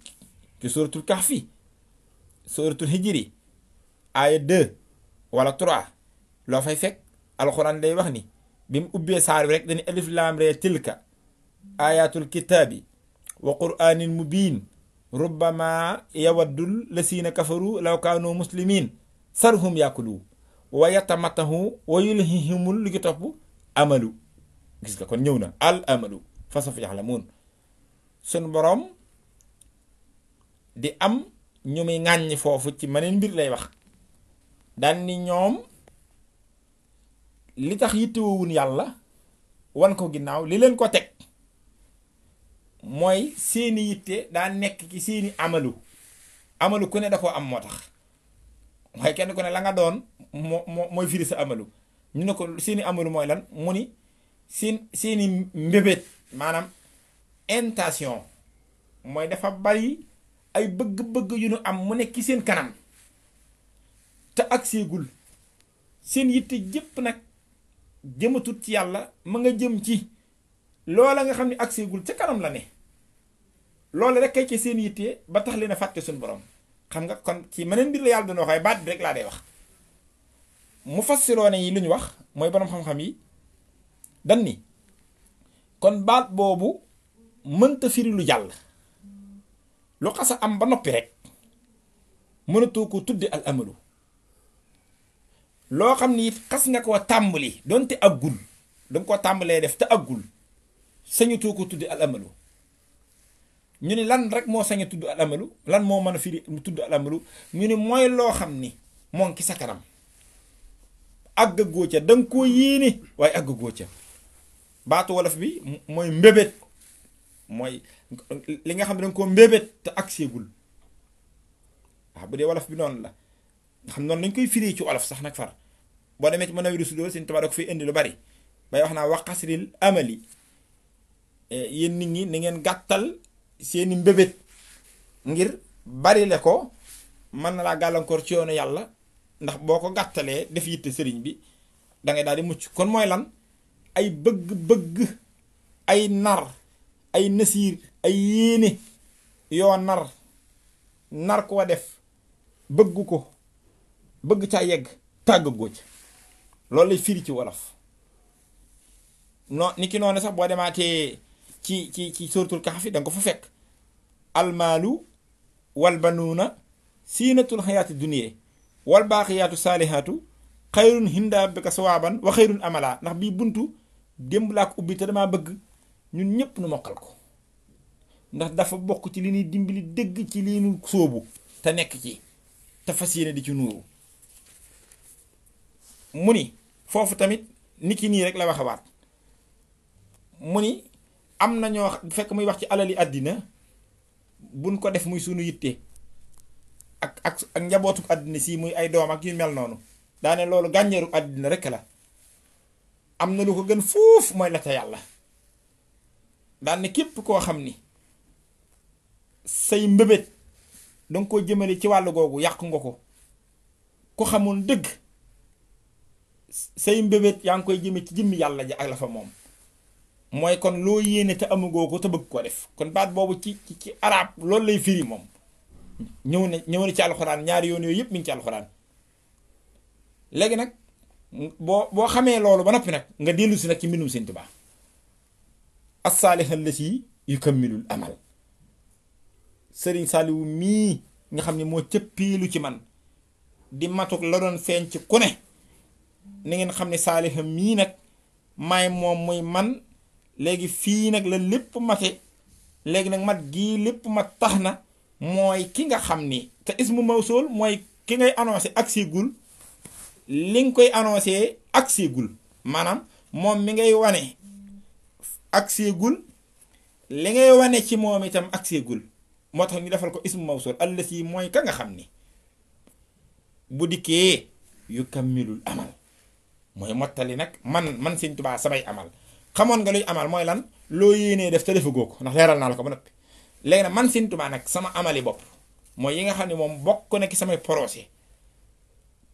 ci suratul kahfi suratul hijri aaya 2 wala 3 loo fay fekk alxuraan day wax ni bi mu ubbee saar bi rek dañu alif laam ree tilka ayatul kitaabi wa qur'anin mubin rubbama yawaddul lasiina kafaru law kaanu muslimin sarhum yakulu wa yatamatahu wa yulhihimul li ki topp amalu gis nga kon ñëw na al amalu fa sawfa yaxlamuun sun boroom di am ñu muy ŋàññi foofu ci maneen mbir lay wax daan ni ñoom li tax yittewuwun yàlla wan ko ginnaaw li leen ko teg mooy seeni yitte daa nekk ci seeni amalu ku ne da koo am moo tax waaye kenn ku ne la nga doon mooy firi sa amalu ñu ne ko seeni amalu mooy lan mu ni seeni mbébét maanaam intention mooy dafa bari ay bëgg-bëgg yu nu am mu nekk ci seen kanam te ak seegul seen yitte jëpp nag jëmatut ci yàlla ma nga jëm ci loola nga xam ne accès gul ca kanam la ne loolu rek kay ci seen yitte ba tax leen a fàtte suñu borom xam nga kon ci meneen mbir la yàlla doon wax waaye baat bi rek laa day wax mu fassiroone yi lu ñu wax mooy borom xam-xam yi dan ni kon baat boobu mënta firi lu jàll lu xasa am ba noppi rek mënatoo ko tudde al amalu loo xam ni it xas nga ko tàmbali doonte aggul danga ko tàmbalee def te aggul sañatoo ko tudde al amalu ñu ni lan rek moo sañ a tudd al amalu lan moo mën a firi tudd al amalu ñu ni mooy loo xam ni moo ngi ci sa kanam àggagoo ca danga koo yéene waaye àggagoo ca baatu wolof bi mooy mbébét mooy li nga xam ne danga koo mbébét te agseegul waaw bu dee wolof bi noonu la nga xam noonu lañ koy firee ci wolof sax nag far boo demee ci Munawwirus Sudur Sëñ Tuubaa da ko fiy indi lu bari bay wax naa waqasril amali yéen nit ñi na ngeen gàttal seeni mbébét ngir bari le ko mën na laa gàllankoor ci yoonu yàlla ndax boo ko gàttalee def yitte sëriñ bi da ngay daal di mucc kon mooy lan ay bëgg-bëgg ay nar ay nasiir ay yéene yoo nar koo def bëgg ko bëgg caa yegg tàggagoo ca loolu lay firi ci wolof ni ki noonu sax boo demaatee ci suratul Kahfi da nga ko fa fekk almaalu wal banuuna siinatul xayaati dunya wal baaqiyaatu saalihaatu xayrun hinda rabbika sawaaban wa xayrun amala ndax bii buntu démb laa ko ubbi te damaa bëgg ñun ñëpp nu mokkal ko ndax dafa bokk ci li ñuy dimbali dëgg ci lii nu sóobu te nekk ci te fas yéene di ci nuuru mu ni foofu tamit ni ki nii rek la waxawaat mu ni am na ñoo fekk muy wax ci alali àddina buñ ko def muy sunu yitte ak njabootuk àddina si muy ay doom ak yu mel noonu daane loolu gànñeeru àddina rek la am na lu ko gën foofu mooy la ca yàlla daan ne képp koo xam ni say mbébét danga ko jëmale ci wàllu googu yàq nga ko ku xamul dëgg say mbébét yaa ngi koy jëme ci jëmmi yàlla ji ak la fa moom mooy kon loo yéene te amugoo ko te bëgg ko def kon baat boobu ci arab loolu lay firi moom ñëw na ci alxuraan ñaari yoon yooyu yëpp mi ngi ci alxuraan léegi nag boo xamee loolu ba noppi nag nga dellu si nag ci mbindum Sëñ Tuubaa as-saalih allati yukammilul amal Sëriñ Saaliwu mii nga xam ne moo cëppiilu ci man di matuk la doon feeñ ci ku ne ni ngeen xam ne saaliha mii nag maay moom muy man léegi fii nag la lépp mate léegi nag mat gii lépp mat tax na mooy ki nga xam ni te ismu mawsul mooy ki ngay annoncé agsi gul li nga koy annoncé agsi gul maanaam moom mi ngay wane agsi gul li ngay wane ci moom itam agsi gul moo tax ñu defal ko ismu mawsul allati mooy ka nga xam ni bu dikkee yu kammilul amal mooy mottali nag man Sëñ Tuubaa samay amal xamoon nga luy amal mooy lan loo yéenee def te defagoo ko ndax leeral naa la ko ba noppi léegi nag man Sëñ Tuubaa nag sama amali bopp mooy yi nga xam ne moom bokk na ci samay projet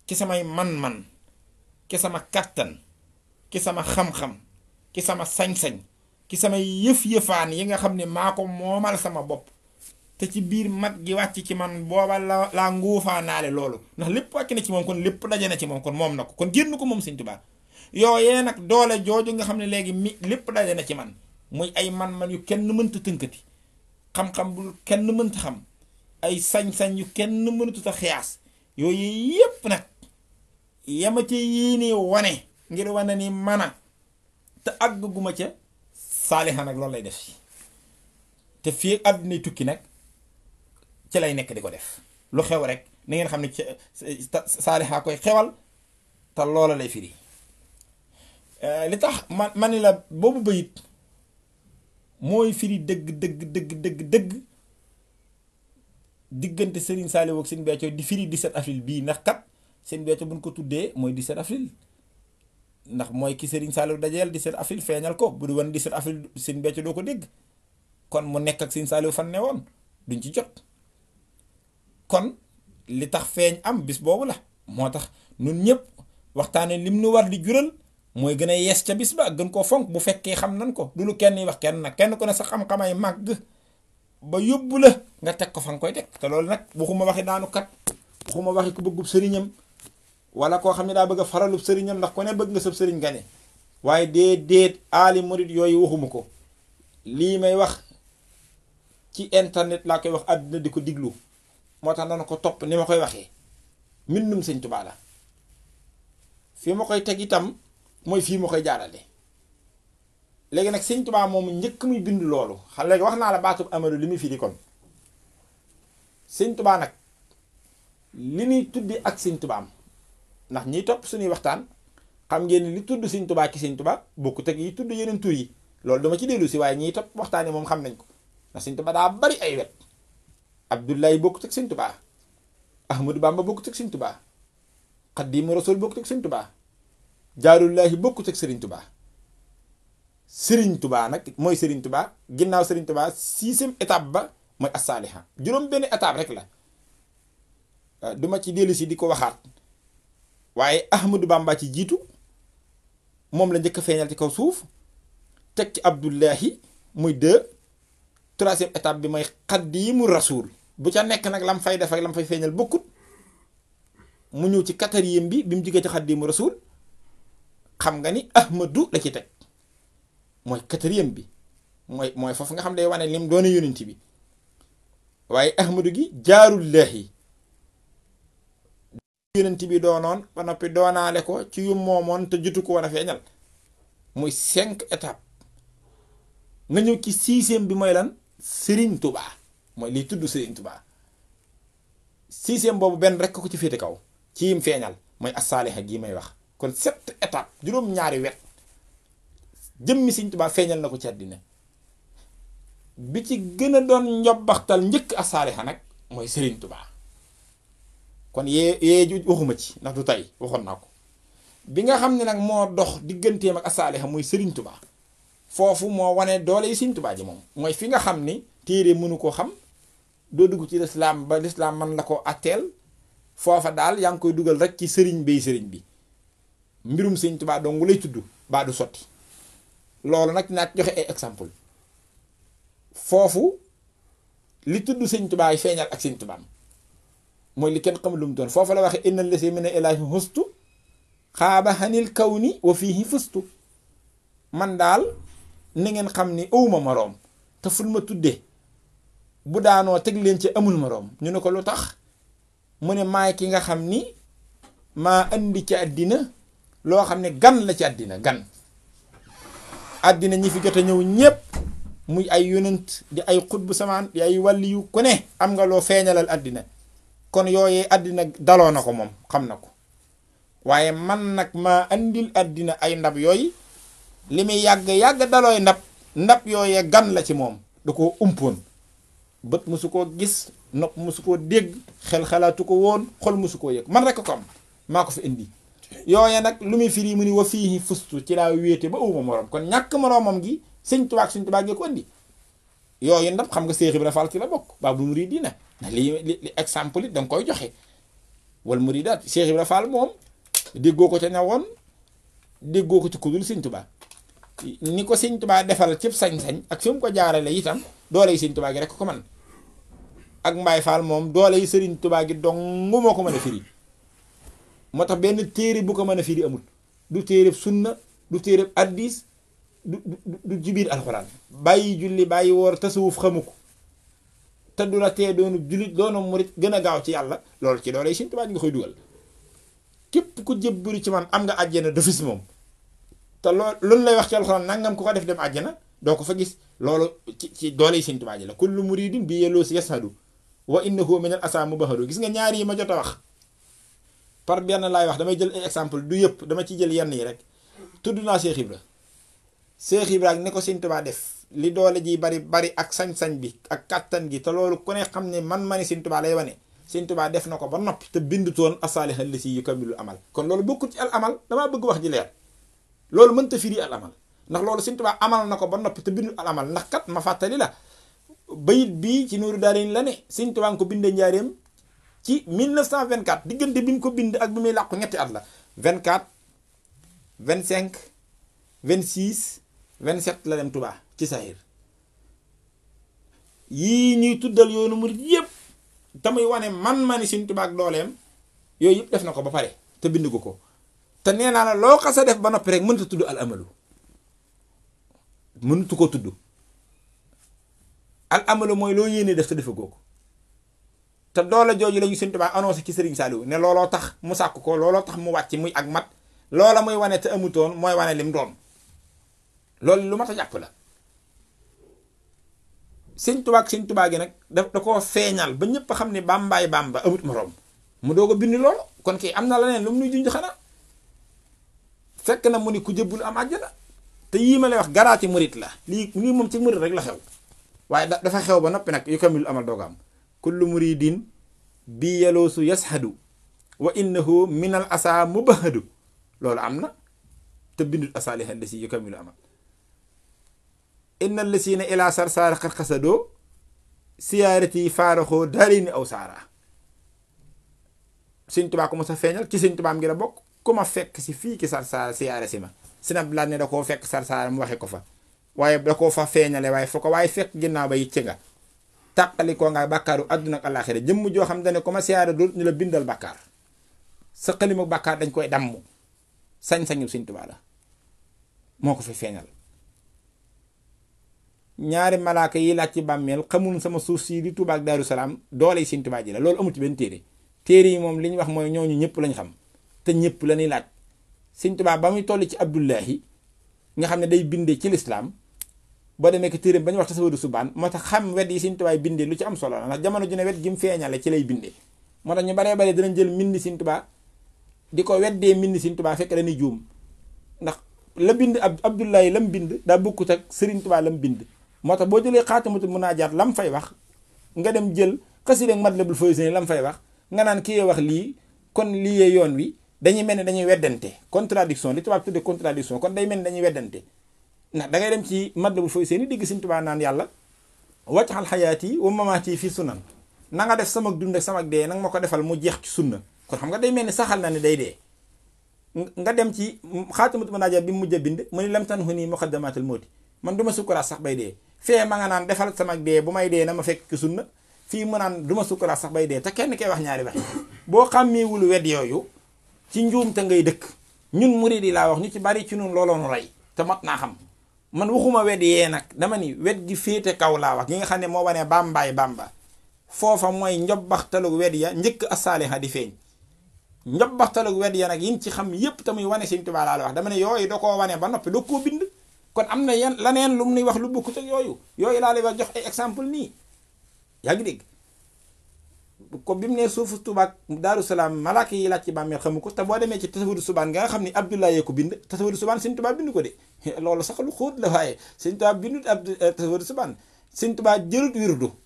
ci samay man-man ci sama kattan ci sama xam-xam ci sama sañ-sañ ci samay yëf-yëfaan yi nga xam ne maa ko moomal sama bopp te ci biir mat gi wàcc ci man booba laa nguufaa naale loolu ndax lépp wàcc na ci moom kon lépp daje na ci moom kon moom na ko kon génn ko moom Sëñ Tuubaa yooyee nag doole jooju nga xam ne léegi lépp daje na ci man muy ay man-man yu kenn mënta tënkati xam-xam bu kenn mënta xam ay sañ-sañ yu kenn mënatut a xiyaas yooyu yépp nag yama ca yéenee wane ngir wane ni mana te àgguma ca saaliha nag loolu lay def si te fii àdduna tukki nag ci lay nekk di ko def lu xew rek na ngeen xam ne ci saaliha koy xewal te loola lay firi li tax ma ni la boobu bayit mooy firi dëgg diggante Serigne Saliou ak Serigne Béthio di firi 17 avril bii ndax kat Serigne Béthio buñ ko tuddee mooy 17 avril ndax mooy ki Serigne Saliou dajeel 17 avril feeñal ko bu du woon 17 avril Serigne Béthio doo ko dégg kon mu nekk ak Serigne Saliou fan ne woon duñ ci jot kon li tax feeñ am bis boobu la moo tax ñun ñëpp waxtaane lim nu war di jural mooy gën a yees ca bis ba gën koo fonk bu fekkee xam nan ko du lu kenn yi wax kenn nag kenn ku ne sa xam-xamay màgg ba yóbbu la nga teg ko fa nga koy teg te loolu nag waxuma waxi daanu kat waxuma waxi ku bëggub sëriñam wala koo xam ne daa bëgg a faralub sëriñam ndax ku ne bëgg nga sab sëriñ nga ne waaye déet aali murid yooyu waxuma ko lii may wax ci internet laa koy wax àddina di ko diglu moo tax dana ko topp ni ma koy waxee mbindum Sëñ Tuubaa la fii ma koy teg itam mooy fii ma koy jaarale léegi nag Sëñ Tuubaa moom njëkk muy bind loolu xam léegi wax naa la baatub amadu li muy firi kon Sëñ Tuubaa nag li ñuy tuddi ak Sëñ Tuubaa ndax ñiy topp suñuy waxtaan xam ngeen ni li tudd Sëñ Tuubaa ki Sëñ Tuubaa bokkut ak yi tudd yeneen tur yi loolu dama ci dellu si waaye ñiy topp waxtaan yi moom xam nañ ko ndax Sëñ Tuubaa daa bari ay wet Abdullahi bokkut ak Sëñ Tuubaa Ahmadu Bamba bokkut ak Sëñ Tuubaa Xaadimu Rasuul bokkut ak Sëñ Tuubaa Jaarullaahi bokkut ak Sëriñ Tuubaa Sëriñ Tuubaa nag mooy Sëriñ Tuubaa ginnaaw Sëriñ Tuubaa 6e étape ba mooy as-saaliha juróom benn étape rek la duma ci dellu si di ko waxaat waaye Ahmadu Bamba ci jiitu moom la njëkk a feeñal ci kaw suuf teg ci Abdullahi muy 3e étape bi mooy Xaadimu Rasuul bu ca nekk nag lam fay def ak lam fay feeñal bokkut mu ñëw ci 4e bi mu jigee ci Xaadimu Rasuul xam nga ni Ahmadu la ci teg mooy 4e bi mooy foofu nga xam day wane lim doone yonent bi waaye Ahmadu gi Jaarullaahi yonent bi doonoon ba noppi doonaale ko ci yu moomoon te jutu ko war a feeñal muy 5 étapes nga ñëw ci 6e bi mooy lan Sëriñ Tuubaa mooy liy tudd Sëriñ Tuubaa 6e boobu benn rek ko ci féete kaw ci yim feeñal mooy as-saaliha gii may wax kon 7 étapes juróom-ñaari wet jëmmi Sëriñ Tuubaa feeñal na ko ci àddina bi ci gën a doon njobbaxtal njëkk as-saaliha nag mooy Sëriñ Tuubaa kon yee waxuma ci ndax du tey waxoon naa ko bi nga xam ne nag moo dox digganteem ak as-saaliha muy Sëriñ Tuubaa foofu moo wane doole yi Sëriñ Tuubaa ji moom mooy fi nga xam ni téere mënu koo xam doo dugg ci lislaam ba lislaam man la ko atteel foofa daal yaa ngi koy dugal rek ci sëriñ bi mbirum Sëriñ Tuubaa dong lay tudd baa du sotti loolu nag naa joxe ay exemple foofu li tudd Sëriñ Tuubaa yi feeñal ak Sëriñ Tuubaa mooy li kenn xamul lu mu doon foofu la waxe innal lasi mina ilaahi hustu xaaba xanil kawni wa fiihi fustu man daal na ngeen xam ni awma moroom te ful ma tuddee bu daanoo teg leen ci amul moroom ñu ne ko lu tax mu ne maay ki nga xam ni maa andi ci àddina loo xam ne gan la ci àddina gan àddina ñi fi jot a ñëw ñépp muy ay yonent di ay xutbu samaan di ay wàlli yu ku ne am nga loo feeñalal àddina kon yooyee àddina daloo na ko moom xam na ko waaye man nag maa andil àddina ay ndab yooyu li muy yàgg dalooy ndab yooyee gan la ci moom da koo umpoon bët musu koo gis nopp musu koo dégg xel xalaatu ko woon xol musu koo yëg man rek ko am maa ko fi indi yooye nag lu muy firi mu ni wa fiihi fustu ci laa wéete ba awuma moroom kon ñàkk moroomam gi Sëñ Tuubaa gi ko indi yooyu ndab xam nga Seex Ibra Faal ci la bokk Baabul Muriidiina ndax li exemple it danga koy joxe wal muriidaat Seex Ibra Faal moom déggoo ko ca ñawoon déggoo ko ci kudul Sëñ Tuubaa ni ko Sëñ Tuubaa defal cëpp sañ-sañ ak fi mu ko jaarale itam doole yi Sëñ Tuubaa gi rek ko man ak Mbaay Faal moom doole yi Sëriñ Tuubaa gi dong moo ko mën a firi moo tax benn téere bu ko mën a firi amul du téereb sunna du téereb addis du ci biir alxuraan bàyyi julli bàyyi woor tasawuf xamu ko te du la tee doonu jullit doonu murit gën a gaaw ci yàlla loolu ci doole yi Sëñ Tuubaa gi nga koy dugal képp ku jébbalu ci man am nga àjjana d'office moom te loolu lay wax ci alxuraan nangam ku ko def dem àjjana doo ko fa gis loolu ci doole yi Sëñ Tuubaa ji la kullu muridin bi yelloo si yashadu wa innahu min al asa mubahadu gis nga ñaar yi ma jot a wax par benn laay wax damay jël ay exemple du yëpp dama ci jël yenn yi rek tudd naa Cheikh Ibra Cheikh Ibra ni ko Sëñ Tuubaa def li doole ji bari ak sañ-sañ bi ak kàttan gi te loolu ku ne xam ne man Sëñ Tuubaa lay wane Sëñ Tuubaa def na ko ba noppi te bindutoon as-saaliha allati yukammilu amal kon loolu bokkut ci al amal damaa bëgg wax ji leer loolu mënta firi al amal ndax loolu Sëñ Tuubaa amal na ko ba noppi te bindul al amal ndax kat ma fàttali la bayit bii ci Nuuru Daarayni la ne Sëñ Tuubaa nga ko bindee njaareem ci 1924 diggante bi mu ko bind ak bi muy làqu ñetti at la 24 25 26 27 la dem Touba ci saahir yii ñuy tuddal yoonu murid yëpp tamuy wane man-mani Sëñ Tuubaa ak dooleem yooyu yëpp def na ko ba pare te bind ko te nee naa la loo xasa def ba noppi rek mënta tudd al amalu mënatu ko tudd al amalu mooy loo yéene def te defe googu te doole jooju la ñu Sëñ Tuubaa annoncé ci Sëriñ Saliou ne looloo tax mu sàkk ko looloo tax mu wàcc muy ak mat loola muy wane te amutoon mooy wane lim doon loolu lu mat a jàpp la Sëñ Tuubaa gi nag da koo feeñal ba ñëpp xam ne bàmbaay bàmba amut moroom mu doog a bind loolu kon kii am na leneen lu mu nuy junj xanaa fekk na mu ni ku jëbbul am àjjana te yii ma lay wax garaati murit la lii moom ci murit rek la xew waaye dafa xew ba noppi nag yu kamil amal doog am kullu muridin bi yaloosu yashadu wa innahu minal asa mubahadu loolu am na te bindul asaaliha la si yu kamilu amal inna lasina ila sarsaara xarxasadoo siyaarati faaraxoo daarini aw saara Sëñ Tuubaa ko mos a feeñal ci Sëñ Tuubaa am ngi la bokk ku ma fekk si fii ki sarsaara siyaare si ma sinab laat ne da koo fekk sarsaara mu waxe ko fa waaye da koo fa feeñale waaye foo ko waaye fekk ginnaaw ba yit ci nga tàqali koo nga bàkkaaru àdduna ak àllaaxira jëmm joo xam dane ko ma siyaare dul ñu la bindal bàkkaar sa xalimu bàkkaar dañ koy damm sañ-sañu Sëñ Tuubaa la moo ko fi feeñal ñaari malaaka yi laaj ci bàmmeel xamul sama suuf si di Tuubaa ak Daaru Salaam doole yi Sëñ Tuubaa ji la loolu amut ci benn téere yi moom li ñu wax mooy ñooñu ñëpp lañ xam te ñëpp la ñuy laaj Sëñ Tuubaa ba muy toll ci Abdullahi nga xam ne day bindee ci lislaam boo demee ko téere ba ñu wax tasawudu subaan moo tax xam wet yi Sëñ Tuubaa bindee lu ci am solo la ndax jamono ju ne wet gi mu feeñale ci lay bindee moo tax ñu baree bare dinañ jël mbind Sëñ Tuubaa di ko weddee mbind Sëñ Tuubaa fekk dañuy juum ndax la bind Abdullahi lam bind daa bokkut ak Sëriñ Tuubaa lam bind moo tax boo jëlee xaatamatul munaajaat lam fay wax nga dem jël xasida Matlabul Fawzayni lam fay wax nga naan kii wax lii kon lii yoon wi dañuy mel ne dañuy weddante contradiction li tubaab tudde contradiction kon day mel ni dañuy weddante ndax da ngay dem ci Matlabul Fawzayni digg Sëñ Tuubaa naan yàlla wajxal xayaati wa mamaati fii sunan na nga def sama dund ak sama dee nanga ma ko defal mu jeex ci sunna kon xam nga day mel ni saxal na ne day dee nga dem ci xaatamatul munaajaat bi mu mujj a bind mu ni lam tanhuni muqaddamatul mawti man du ma sukkuraat sax bay dee fee ma nga naan defal sama dee bu may dee na ma fekk sunna fii mu naan du ma sukkuraat sax bay dee te kenn kay wax ñaari wax boo xàmmeewul wet yooyu ci njuum te ngay dëkk ñun murid yi laa wax ñu ci bari ci ñun looloonu rey te mat naa xam man waxuma wet yee nag dama ni wet gi féete kaw laa wax gi nga xam ne moo wane bàmbaay bàmba foofa mooy njobbaxtalug wet ya njëkk asaaliha di feeñ njobbaxtalug wet ya nag yin ci xam yépp te muy wane Sëñ Tuubaa laa la wax dama ne yooyu da koo wane ba noppi doo koo bind kon am na yan laneen lu mu nuy wax lu bokkut ak yooyu laa lay wax jox ay exemple nii yaa ngi dégg ko bi mu ne suufu Tuubaa Daaru Salaam malaaka yi laaj ci bàmmeel xamu ko te boo demee ci tasawudu subaan nga xam ni Abdoulaye yee ko bind tasawudu subaan Sëñ Tuubaa bind ko de loolu sax lu xóot la waaye Sëñ Tuubaa bindut tasawudu subaan Sëñ Tuubaa jëlut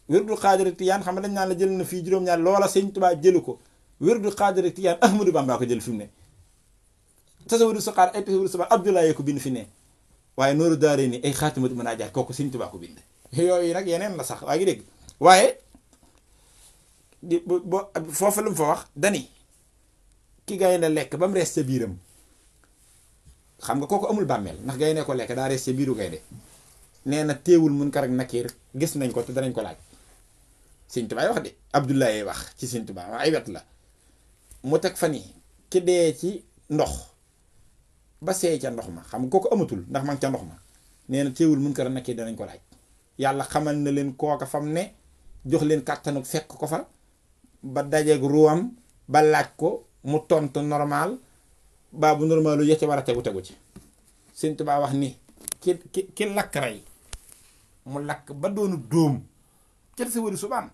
wirdu xaadir tiyaan xam nga dañ naan la jël na fii juróom-ñaar loola Sëñ Tuubaa jëlu ko wirdu xaadir tiyaan Ahmadu Bamba ko jël fi mu ne tasawudu suqaar ay tasawudu subaan Abdoulaye yee ko bind fi ne waaye nooru daaree ni ay xaatimatu munaajaat kooku Sëñ Tuubaa ko bind yooyu nag yeneen la sax waa ngi dégg waaye di foofu lu mu fa wax dani ki gaynde lekk ba mu rees ca biiram xam nga kooku amul bàmmeel ndax gaynde ko lekk daa rees ca biiru gaynde nee na teewul Munkar ak Nakiir gis nañ ko te danañ ko laaj Sëñ Tuubaa wax de Abdoulaye wax ci Sëñ Tuubaa ay wet la mu teg fa ni ki dee ci ndox ba seey ca ndox ma xam nga kooku amatul ndax ma ngi ca ndox ma nee na teewul Munkar ak Nakiir danañ ko laaj yàlla xamal na leen kooka fam ne jox leen kàttanu fekk ko fa ba dajeeg ruwam ba laaj ko mu tontu normal baa bu normal lu yecce war a tegu ci Sëñ Tuubaa wax ni ki lakk rey mu lakk ba doonu dóom ca tasawudu subaan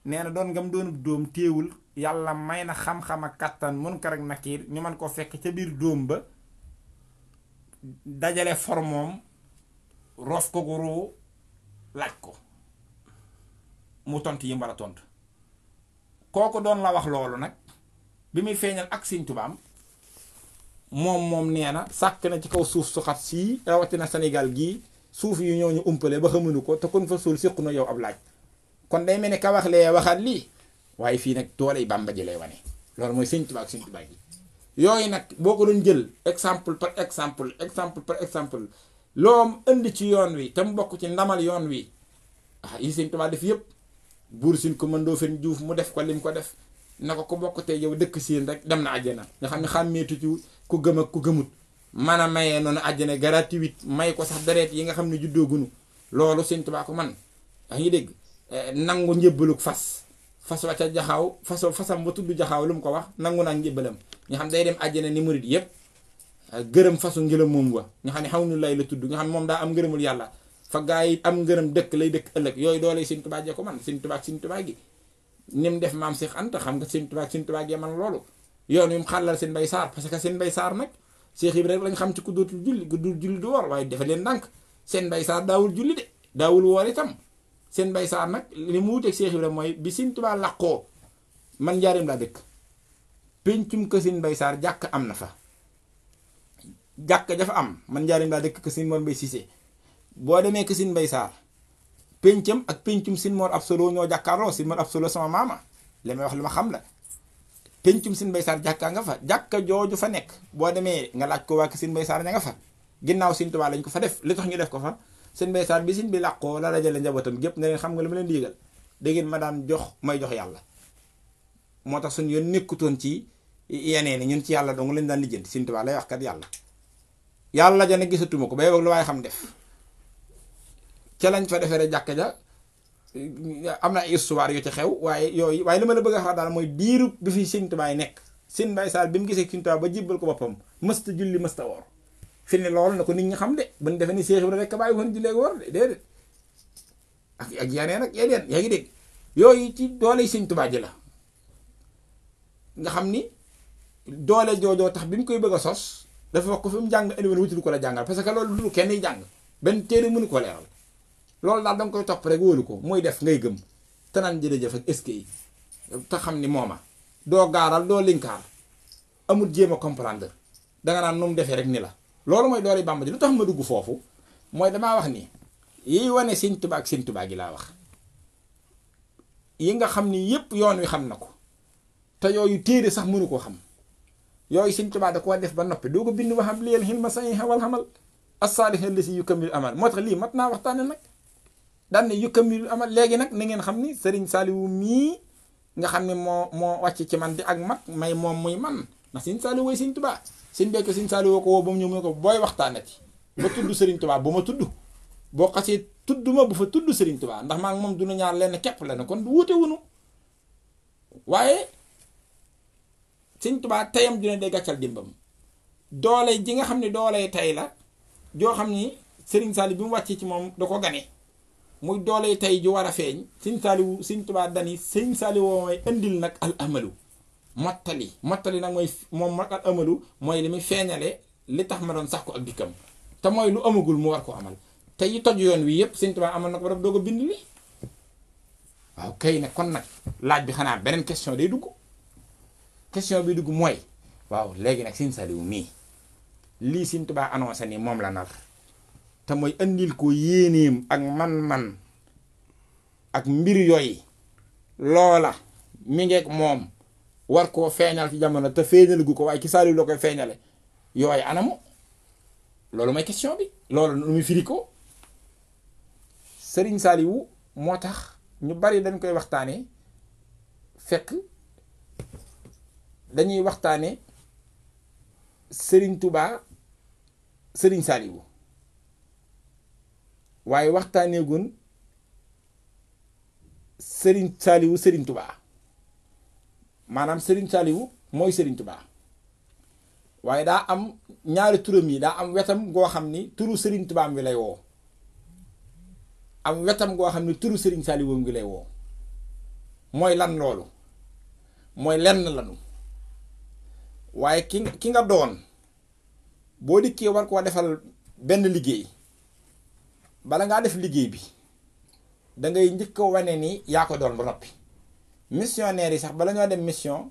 nee na doon ngam doonu dóom téewul yàlla may na xam-xam ak kàttan Munkar ak Nakiir ñu mën koo fekk ca biir dóom ba dajale formoom rof ko gu ruu laaj ko mu tontu yi war a tontu kooku doon la wax loolu nag bi muy feeñal ak Sëñ Tuubaa moom nee na sàkk na ci kaw suuf su xat sii rawatina Sénégal gii suuf yu ñooñu umpale ba xamuñu ko te kon fa suul séqu na yow ab laaj kon day mel ni ka wax lee waxaat lii waaye fii nag dooley Bàmba ji lay wane loolu mooy Sëñ Tuubaa ak Sëñ Tuubaa gi yooyu nag boo ko doon jël exemple par exemple loo indi ci yoon wi te mu bokk ci ndamal yoon wi yi Sëñ Tuubaa def yëpp buur sin ko mën doo fen juuf mu def ko lim ko def na ko bokk tey yow dëkk siin rek dem na àjjana nga xam ne xàmmeetu ci ku gëm ak ku gëmut man a mayee noonu àjjana gratuit may ko sax deret yi nga xam ne juddoo gunu loolu Sëñ Tuubaa ko man yaa ngi dégg nangu njébbaluk fas wa ca jaxaaw fasam ba tudd jaxaaw lu mu ko wax nangu naa njébbalam nga xam day dem àjjana ni murid yëpp gërëm fasu ngërëm moom wa nga xam ne xaw nu lay la tudd nga xam ne moom daa am ngërëmul yàlla fa gaa yi am ngërëm dëkk lay dëkk ëllëg yooyu doole Sëñ Tuubaa jee ko man Sëñ Tuubaa gi ni mu def maam Cheikh Anta xam nga Sëñ Tuubaa gee man loolu yoon wi mu xàllal seen Mbay Saar parce que seen Mbay Saar nag Cheikh Ibra rek lañ xam ci ku dootul julli ku dul julli du woor waaye dafa leen ndànk seen Mbay Saar daawul julli de daawul woor itam seen Mbay Saar nag li mu wuteeg Cheikh Ibra mooy bi Sëñ Tuubaa làqoo man njaarim laa dëkk péncum ko Sëñ Mbay Saar jàkk am na fa jàkk dafa am man njaarim laa dëkk ko Sëñ Mor Mbay Cissé boo demee ko Sëñ Mbay Saar péncam ak péncum Sëñ Mor Absolo ñoo jàkkaarloo Sëñ Mor Absolo sama maama li may wax li ma xam la péncum Sëñ Mbay Saar jàkkaa nga fa jàkka jooju fa nekk boo demee nga laaj ko waa Sëñ Mbay Saar ña nga fa ginnaaw Sëñ Tuubaa lañ ko fa def li tax ñu def ko fa Sëñ Mbay Saar bi sëñ bi làqoo la dajale njabootam gépp ne leen xam nga li ma leen di yëgal da ngeen ma daan jox may jox yàlla moo tax suñu yoon nekkutoon ci yeneen ñun ci yàlla dong lañ daan lijjanti Sëñ Tuubaa lay wax kat yàlla ja ne gisatuma ko bay boog lu waaye xam def ca lañ fa defee rek jàkka ja am na histoire yu ci xew waaye yooyu waaye li ma la bëgg a wax daal mooy diiru bi fi Sëñ Tuubaa nekk Sëñ Mbay Saar bi mu gisee Sëñ Tuubaa ba jibbal ko boppam mësta julli mësta woor fi ne loolu na ko nit ñi xam de ba ñu defee ni Seex Ibra rek bàyyi woon jullee woor de déedéet ak yeneen ak yeneen yaa ngi dégg yooyu ci doole Sëñ Tuubaa ji la nga xam ni doole joojoo tax bi mu koy bëgg a sos dafa wax ko fi mu jàng indi woon wutul ko la jàngal parce que loolu du kenn jàng benn téere mënu ko leeral loolu daal danga koy topp rek wóolu ko muy def ngay gëm te naan jërëjëf ak est-ce que te xam ni mooma doo gaaral doo linkaar amul jéem a comprendre danga naan nu mu defee rek ni la loolu mooy doole Bàmba ji lu tax ma dugg foofu mooy damaa wax ni yiy wane Sëñ Tuubaa ak Sëñ Tuubaa gi laa wax yi nga xam ni yépp yoon wi xam na ko te yooyu téere sax mënu koo xam yooyu Sëñ Tuubaa da koo def ba noppi doo ko bind waxam liyal xilma saxiixa wal xamal as-saalih allasi yukammilu amal moo tax lii mat naa waxtaane nag daan ne yukammilu amal léegi nag na ngeen xam ni Sëriñ Saaliwu mii nga xam ne moo wàcc ci man di ak mag may moom muy man ndax Sëñ Saaliwu mooy Sëñ Tuubaa Sëñ bekk Sëñ Saaliwu ko woo ba mu ñëw mu ne ko booy waxtaanati ba tudd Sëriñ Tuubaa bu ma tudd boo xasee tudd ma bu fa tudd Sëriñ Tuubaa ndax maa ngi moom duna ñaar lenn képp la ne kon du wuute wunu waaye Sëñ Tuubaa teyam dina day gàccal dimbam doole ji nga xam ne doole tey la joo xam ni Sëriñ Saaliw bi mu wàccee ci moom da ko gane muy doole tey ju war a feeñ Sëñ Tuubaa dani Sëñ Saaliw woo mooy indil nag al amalu mottali nag mooy moom al amalu mooy li muy feeñale li tax ma doon sax ko ak dikkam te mooy lu amagul mu war ko amal te yi toj yoon wi yëpp Sëñ Tuubaa amal na ko ba daf doog a bind li waaw kay nag kon nag laaj bi xanaa beneen question day dugg question bi dugg mooy waaw léegi nag Sëñ Saaliw mii lii Sëñ Tuubaa annoncé ni moom la nar te mooy andil ko yéeneem ak man-man ak mbir yooyu loola mi ngeeg moom war koo feeñal ci jamono te feeñal gu ko waaye ci Saaliw la koy feeñale yooyu anamu loolu mooy question bi loolu nu muy firi ko Sëriñ Saaliw moo tax ñu bari dañ koy waxtaane fekk dañuy waxtaane Sëriñ Tuubaa Sëriñ Saaliw waaye waxtaanee gun Sëriñ Saaliw Sëriñ Tuubaa maanaam Sëriñ Saaliw mooy Sëriñ Tuubaa waaye daa am ñaari turam yi daa am wetam goo xam ni turu Sëriñ Tuubaa mi lay woo am wetam goo xam ni turu Sëriñ Saaliw ngi lay woo mooy lan loolu mooy lenn lanu waaye ki nga doon boo dikkee war koo defal benn liggéey bala ngaa def liggéey bi dangay njëkk a wane ni yaa ko doon ba noppi missionnaire yi sax bala ñoo dem mission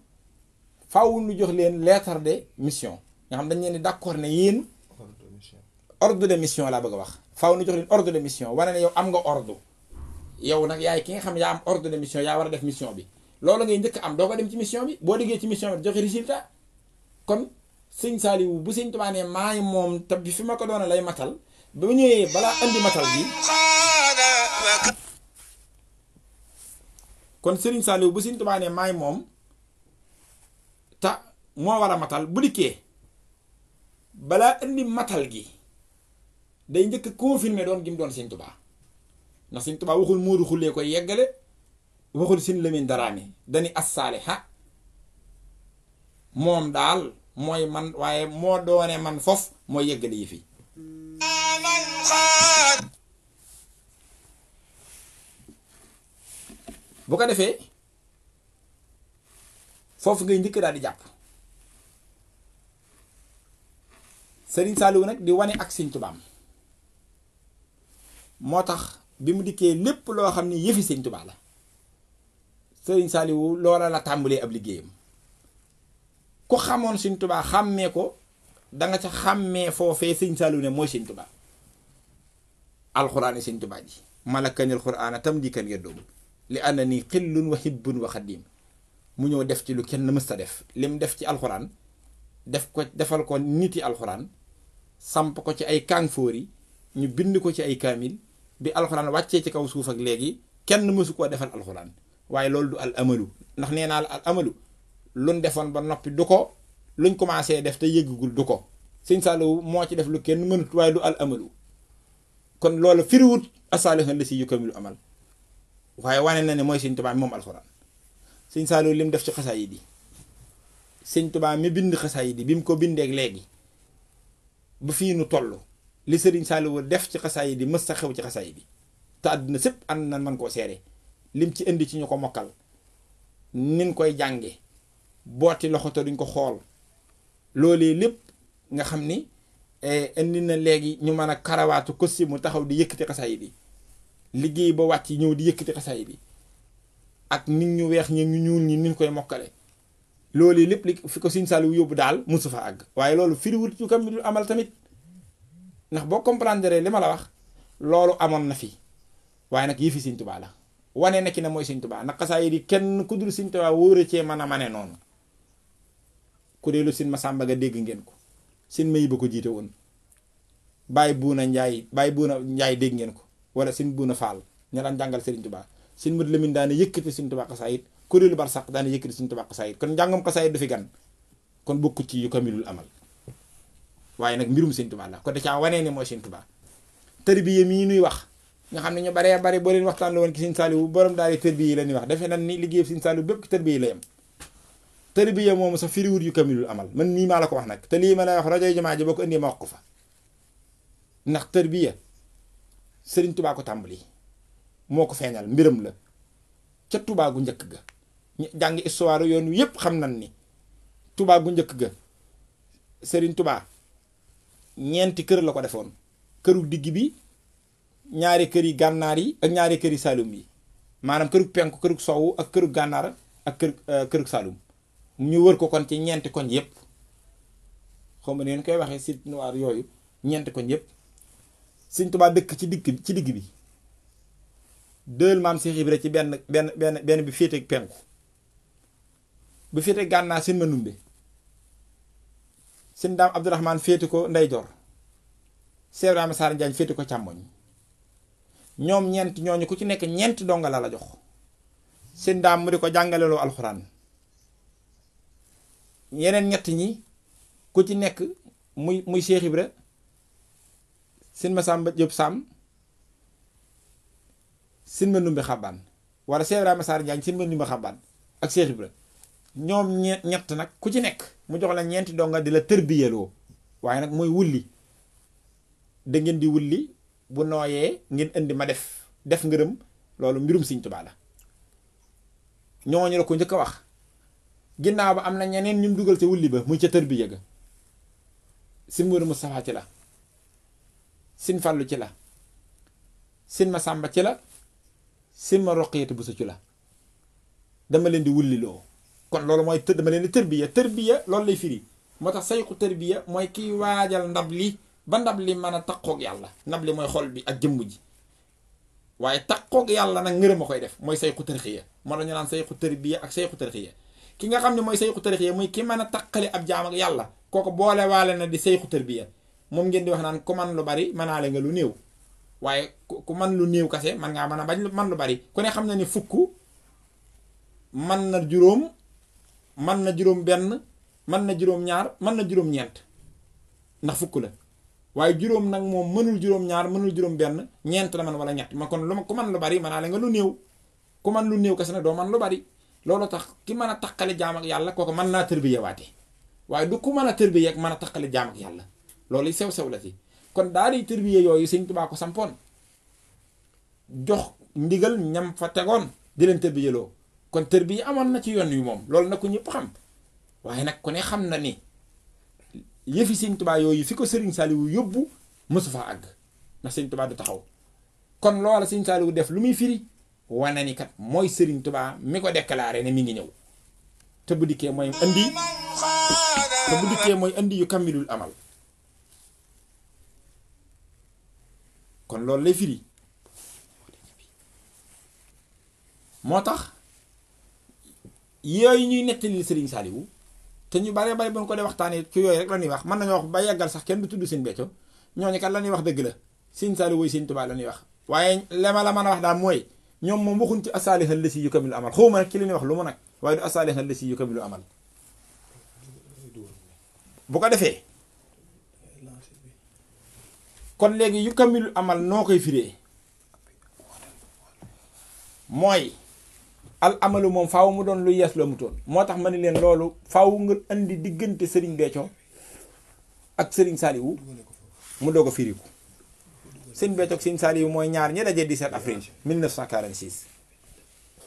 faaw ñu jox leen lettre de mission nga xam dañ leen di d'accord ne yéen ordre de mission laa bëgg a wax faaw ñu jox leen ordre de mission wane ne yow am nga ordre yow nag yaay ki nga xam yaa am ordre de mission yaa war a def mission bi loolu ngay njëkk am doo ko dem ci mission bi boo déggee ci mission bi joxe résultat kon sëñ Saaliwu bu sëñ Tuubaa ne maay moom te bi fi ma ko doon lay matal ba ñëwee balaa andi matal gi kon sëriñ Saaliwu bu sëñ Tuubaa ne maay moom te moo war a matal bu dikkee balaa andi matal gi day njëkk confirmer doon gi mu doon sëñ Tuubaa ndax sëñ Tuubaa waxul Moodu Xullee koy yeggale waxul sin Lamin Daraame dani assaale ha moom daal mooy man waaye moo doone man foofu mooy yeggale yi fi bu ko defee foofu ngay njëkk daal di jàpp Sëriñ Saaliwu nag di wane ak sëñ Tuubaa moo tax bi mu dikkee lépp loo xam ni yëfi sëñ Tuubaa la Sëriñ Saaliwu loola la tàmbalee ab liggéeyam ku xamoon sëñ Tuubaa xàmmee ko danga ca xàmmee foofee sëñ Saaliwu ne mooy sëñ Tuubaa alxuraani sëñ Tuubaa ji malakanil xuraana tam dikan yeddoom li ànd ni xillun wa hibbun wa xaddim mu ñëw def ci lu kenn mësta def lim def ci alxuraan defal ko niti alxuraan samp ko ci ay kàngfóori ñu bind ko ci ay kaamil bi alxuraan wàccee ci kaw suuf ak léegi kenn mësu koo defal alxuraan waaye loolu du al amalu ndax nee naa la al amalu luñ defoon ba noppi du ko luñ commencé def te yëggagul du ko sëñ Saaliwu moo ci def lu kenn mënut waaye du al amalu kon loolu firiwut asaalihan la si yukkamilu amal waaye wane na ne mooy sëñ Tuubaa moom alxuraan sëñ Saaliwu lim def ci xasaayid yi sëñ Tuubaa mi bind xasaayid yi bi mu ko bindeek léegi ba fii nu toll li sëriñ Saaliwu def ci xasaayid yi mës sa xew ci xasaayid yi te àdduna sépp ànd na man koo seere lim ci indi ci ñu ko mokkal nin koy jànge booti loxo te duñ ko xool loolee lépp nga xam ni indi na léegi ñu mën a karawaatu kosi mu taxaw di yëkkati xasaayid yi liggéey ba wàcc ñëw di yëkkati xasaayid yi ak nit ñu weex ñi ñu ñuul ñi nin koy mokkale loolu lépp li fi ko sëñ Saaliwu yóbbu daal mosu fa àgg waaye loolu firiwut yu kam du amal tamit ndax boo comprendre li ma la wax loolu amoon na fi waaye nag yëfi sëñ Tuubaa la wane na ki ne mooy sëñ Tuubaa nag xasaayid yi kenn ku dul sëñ Tuubaa wóora cee mën a mane noonu ku dee lu sëñ Masamba ga dégg ngeen ko sëñ Mayi ba ko jiite woon Baay Buuna Njaay dégg ngeen ko wala sëñ Buuna Faal ña daan jàngal sëriñ Tuubaa sëñ Madu Lamin daana yëkkati sëñ Tuubaa xasaayid kuréelu barsàq daana yëkkati sëñ Tuubaa xasaayid kon njàngam xasaayid du fi gan kon bokkut ci yu kamilul amal waaye nag mbirum sëñ Tuubaa la ko da caa wanee ne mooy sëñ Tuubaa tërbiya mii nuy wax nga xam ne ñu baree bari boo leen waxtaan la woon ci sëñ Saaliwu borom daal di tërbiya la ñuy wax defe nan ni liggéey sëñ Saaliwu bépp tërbiya la yam tërbiya moomu sax firiwut yu kamilul amal man nii maa la ko wax nag te lii ma lay wax rajoy jumaa ji boo ko indee ma wax ko fa ndax tërbiya sëriñ Tuubaa ko tàmbali moo ko feeñal mbiram la ca Tuubaa gu njëkk ga jàng histoire yoon wi yépp xam nan ni Tuubaa gu njëkk ga sëriñ Tuubaa ñeenti kër la ko defoon këru digg bi ñaari kër yi gànnaar yi ak ñaari kër yi Saalum yi maanaam këru penku këru sowwu ak këru gànnaar ak këru Saalum ñu wër ko kon ci ñeenti koñ yépp xaw ma neen koy waxee site noir yooyu ñeenti koñ yépp sëriñ Tuubaa dëkk ci digg bi dël maam Seex Ibra ci benn bi féete penku bu féete gànnaar seen Manumbe seen Daam Abdourahmane féete ko ndeyjoor Seex Ibrahima Saar Njaañ féete ko càmmoñ ñoom ñeent ñooñu ku ci nekk ñeent donga la jox seen daam mu di ko jàngaleloo alxuraan yeneen ñett ñi ku ci nekk muy Seex Ibra seen Masamba Jóob Sàmm seen Manumbe Xabaan wala Seex Ibrahima Saar Njaañ seen Manumbe Xabaan ak Seex Ibra ñoom ñett nag ku ci nekk mu jox la ñeenti donga di la tërbiyeloo waaye nag mooy wulli da ngeen di wulli bu nooyee ngeen indi ma def ngërëm loolu mbirum sëñ Tuubaa la ñooñu la ko njëkk a wax ginnaaw ba am na ñeneen ñu dugal ca wulli ba muy ca tërbiya ga sin Moodu Mustafaa ci la sin Fallu ci la sin Masamba ci la sin ma Roqiyatu Buso ci la dama leen di wulli loo kon loolu mooy dama leen di tërbiya loolu lay firi moo tax sayxu tërbiya mooy kiy waajal ndab li ba ndab li mën a taqoog yàlla ndab li mooy xol bi ak jëmm ji waaye taqoog yàlla nag ngërëm a koy def mooy sayxu tërxiya moo tax ñu naan sayxu tërbiya ak sayxu tërxiya ki nga xam ne mooy sayxu tarbiya muy ki mën a taqale ab jaam ak yàlla kooku boole waale na di sayxu tarbiya moom ngeen di wax naan ku man lu bari mënaale nga lu néew waaye ku man lu néew kase man ngaa mën a bañ man lu bari ku ne xam na ni fukk man na juróom man na juróom benn man na juróom ñaar man na juróom ñeent ndax fukk la waaye juróom nag moom mënul juróom ñaar mënul juróom benn ñeent la man wala ñett ma kon lu ma ku man lu bari mënaale nga lu néew ku man lu néew kase nag doo man lu bari loolu tax ki mën a taqale jaam ak yàlla kooku mën naa tërbiya waate waaye du ku mën a tërbiya ak mën a taqale jaam ak yàlla loolu sew-sew la si kon daal di tërbiya yooyu Sëñ Tuubaa ko sampoon jox ndigal ñam fa tegoon di leen tërbiyaloo kon tërbiya amoon na ci yoon wi moom loolu nag ko ñëpp xam waaye nag ku ne xam na ni yëfi Sëñ Tuubaa yooyu fi ko Sëriñ Saaliwu yóbbu mësu faa àgg ndax Sëñ Tuubaa du taxaw kon loola Sëñ Saaliwu def lu muy firi wane ni kat mooy Sëriñ Tuubaa mi ko déclaré ne mi ngi ñëw te bu dikkee mooy andi yu kamilul amal kon loolu lay firi moo tax yooyu ñuy nettali Sëriñ Saaliwu te ñu bare bare bu ñu ko dee waxtaanee ci yooyu rek la ñuy wax mën nañoo wax ba yeggal sax kenn du tudd Sëñ Béthio ñooñu kat la ñuy wax dëgg la Sëñ Saaliwu Sëñ Tuubaa la ñuy wax waaye lema la mën a wax daal mooy ñoom moom waxuñ ci asaalihal la si yu kamilu amal xawma nag ci li ñuy wax lu mu nag waaye du asaalihal la si yu kamilu amal bu ko defee kon léegi yu kamilu amal noo koy firee mooy al amalu moom faaw mu doon lu yees la mu toon moo tax ma ne leen loolu faaw nga indi diggante Sëriñ Béthio ak Sëriñ Saaliwu mu doog a firiku Sëriñ Béthio ak Sëriñ Saaliwu mooy ñaar ñi daje 17 avril 1946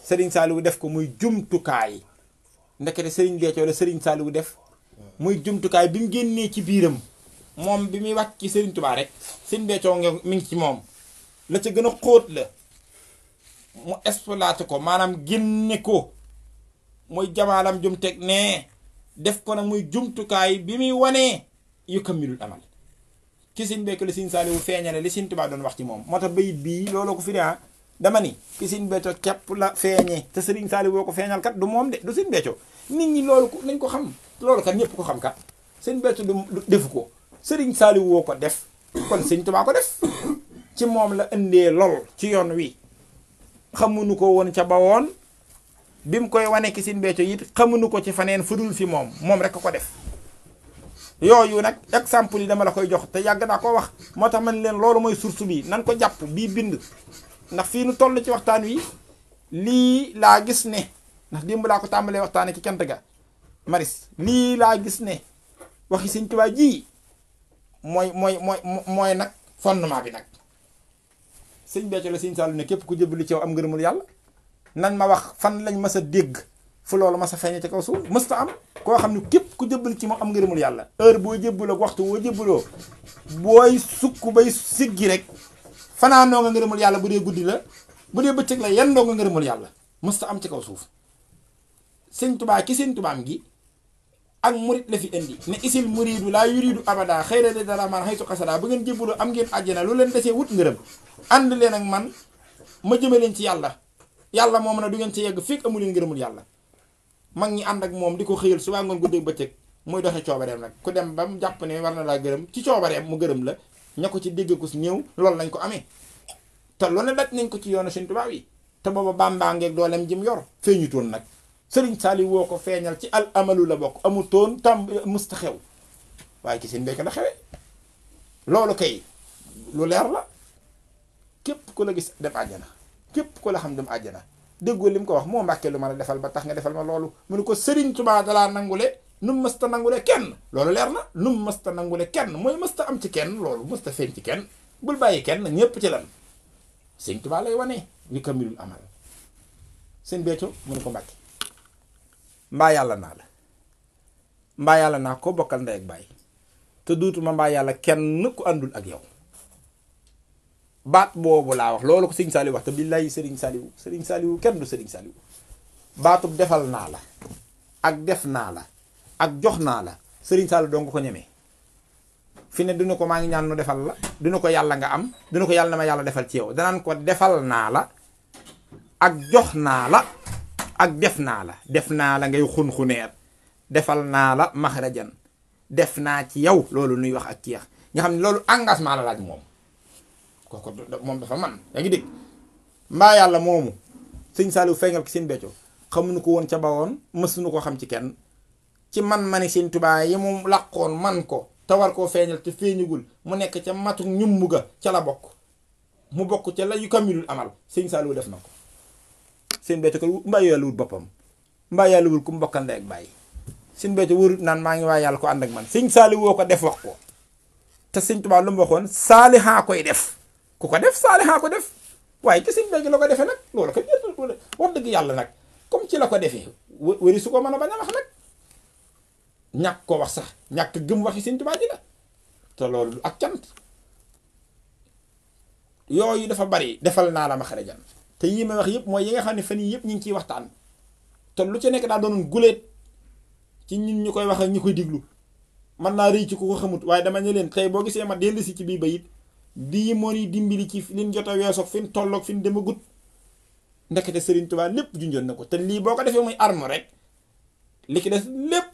Sëriñ Saaliwu def ko muy jumtukaay ndekete Sëriñ Béthio la Sëriñ Saaliwu def muy jumtukaay bi mu génnee ci biiram moom bi muy wàcc ci Sëriñ Tuubaa rek Sëriñ Béthio mi ngi ci moom la ca gën a xóot la mu exploité ko maanaam génne ko muy jamaalam jum teg nee def ko nag muy jumtukaay bi muy wanee yu kamilul amal ki Sëriñ Béthio la Sëriñ Saaliwu feeñale li Sëriñ Tuubaa doon wax ci moom moo tax bayit bii looloo ko fi dama ni ki Sëriñ Béthio képp la feeñee te Sëriñ Saaliwu woo ko feeñal kat du moom de du Sëriñ Béthio nit ñi loolu nañ ko xam loolu kat ñëpp ko xam kat Sëriñ Béthio du defu ko Sëriñ Saaliwu woo ko def kon Sëriñ Tuubaa ko def ci moom la indee lool ci yoon wi xamuñu ko woon ca bawoon bi mu koy wane ki Sëriñ Béthio it xamuñu ko ci faneen fudul fi moom rek ko def yooyu nag exemple yi dama la koy jox te yàgg naa ko wax moo tax man leen loolu mooy source bi nan ko jàpp bii bind ndax fii nu toll ci waxtaan wi lii laa gis ne ndax démb laa ko tàmbalee waxtaane ci cant ga maris lii laa gis ne waxi Sëriñ Tuubaa ji mooy nag fondement bi nag Sëriñ Béthio la Sëriñ Saaliwu ne képp ku jébbalu ci yow am ngërëmul yàlla nañ ma wax fan lañ mas a dégg fu loolu mas a feeñe ci kaw suuf mësta am koo xam ne képp ku jébbalu ci moom am ngërëmul yàlla heure boo jébbaloo waxtu boo jébbaloo booy sukk bay siggi rek fanaanoo nga ngërëmul yàlla bu dee guddi la bu dee bëccëg la yendoo nga ngërëmul yàlla mësta am ci kaw suuf Sëriñ Tuubaa ki Sëriñ Tuubaam gi ak murit la fi indi ne isil muridu laa yuridu abada xëyra de dara man xaytu xasada bu ngeen jébbaloo am ngeen àjjana lu leen desee wut ngërëm ànd leen ak man ma jëme leen ci yàlla moom na du ngeen ci yegg fekk amu leen ngërëmul yàlla mag ñi ànd ak moom di ko xëyal suba ngoon guddeeg bëccëg muy doxe coobareem nag ku dem ba mu jàpp ne war na laa gërëm ci coobareem mu gërëm la ña ko ci dégg ko si néew loolu lañ ko amee te lu ne daj nañ ko ci yoonu Sëriñ Tuubaa yi te booba Bàmbaa ngeeg dooleem jim yor feeñu toon nag Sëriñ Saaliwu woo ko feeñal ci al amalu la bokk amu toon tam musta xew waaye ci Sëriñ Béthio la xewee loolu kay lu leer la képp ku la gis dem àjjana képp ku la xam dem àjjana déggoo li mu ko wax moo Mbàkke lu ma la defal ba tax nga defal ma loolu mu ne ko Sëriñ Tuubaa dalaa nangule nu mu mësta nangule kenn loolu leer na nu mu mësta nangule kenn mooy mësta am ci kenn loolu mësta feeñ ci kenn bul bàyyi kenn ñépp ci lan Sëriñ Tuubaa lay wane yu kamilul amal Sëriñ Béthio mu ne ko Mbàkke mbaa yàlla naa ko bokkal ndey ak baay te duutuma mbaa yàlla kenn ku àndul ak yow baat boobu laa wax loolu ko Sëriñ Saaliwu wax te billahi Sëriñ Saaliwu kenn du Sëriñ Saaliwu baatub defal naa la ak def naa la ak jox naa la Sëriñ Saaliwu doo nga ko ñemee fi ne dina ko maa ngi ñaan nu defal la dina ko yàlla nga am dina ko yàlla na ma yàlla defal ci yow danaan ko defal naa la ak jox naa la ak def naa la ngay xun-xuneer defal naa la maxrajan def naa ci yow loolu nuy wax ak ceex nga xam ne loolu engagement la laaj moom kooku moom dafa man yaa ngi dégg mbaa yàlla moomu sëñ Saliou feeñal ko seen becco xamuñu ko woon ca bawoon mësuñu ko xam ci kenn ci man seen Tuubaa yi mu làqoon man ko te war koo feeñal te feeñugul mu nekk ca matu ñummu ga ca la bokk mu bokk ca la yu kamilul amal sëñ Saliou def na ko seen becco ko mbaa yàlla wut boppam mbaa yàlla wul ku mu bokkal ndey ak bàyyi seen becco wërut naan maa ngi waa yàlla ko ànd ak man sëñ Saliou woo ko def wax ko te sëñ Tuubaa lu mu waxoon saalihaa koy def ku ko def saalihaa ko def waaye te sëñ becco la ko defee nag loolu ko jël wax dëgg yàlla nag comme ci la ko defee wëri su ko mën a bañ a wax nag ñàkk ko wax sax ñàkk gëm waxi sëñ Tuubaa ji la te loolu ak cant yooyu dafa bari defal naa la maxrajan te yii may wax yëpp mooy yi nga xam ne fan yii yëpp ñu ngi ciy waxtaan te lu ci nekk daa doonoon guléet ci ñun ñu koy wax ak ñu koy diglu mën naa rëy ci ku ko xamut waaye dama ne leen tey boo gisee ma dellu si ci bii bayit bii moo ni dimbali ci liñ jot a weesoog fi ñu tolloog fi ñu demagut ndekete Sëriñ Tuubaa lépp junjoon na ko te lii boo ko defee muy arme rek li ki des lépp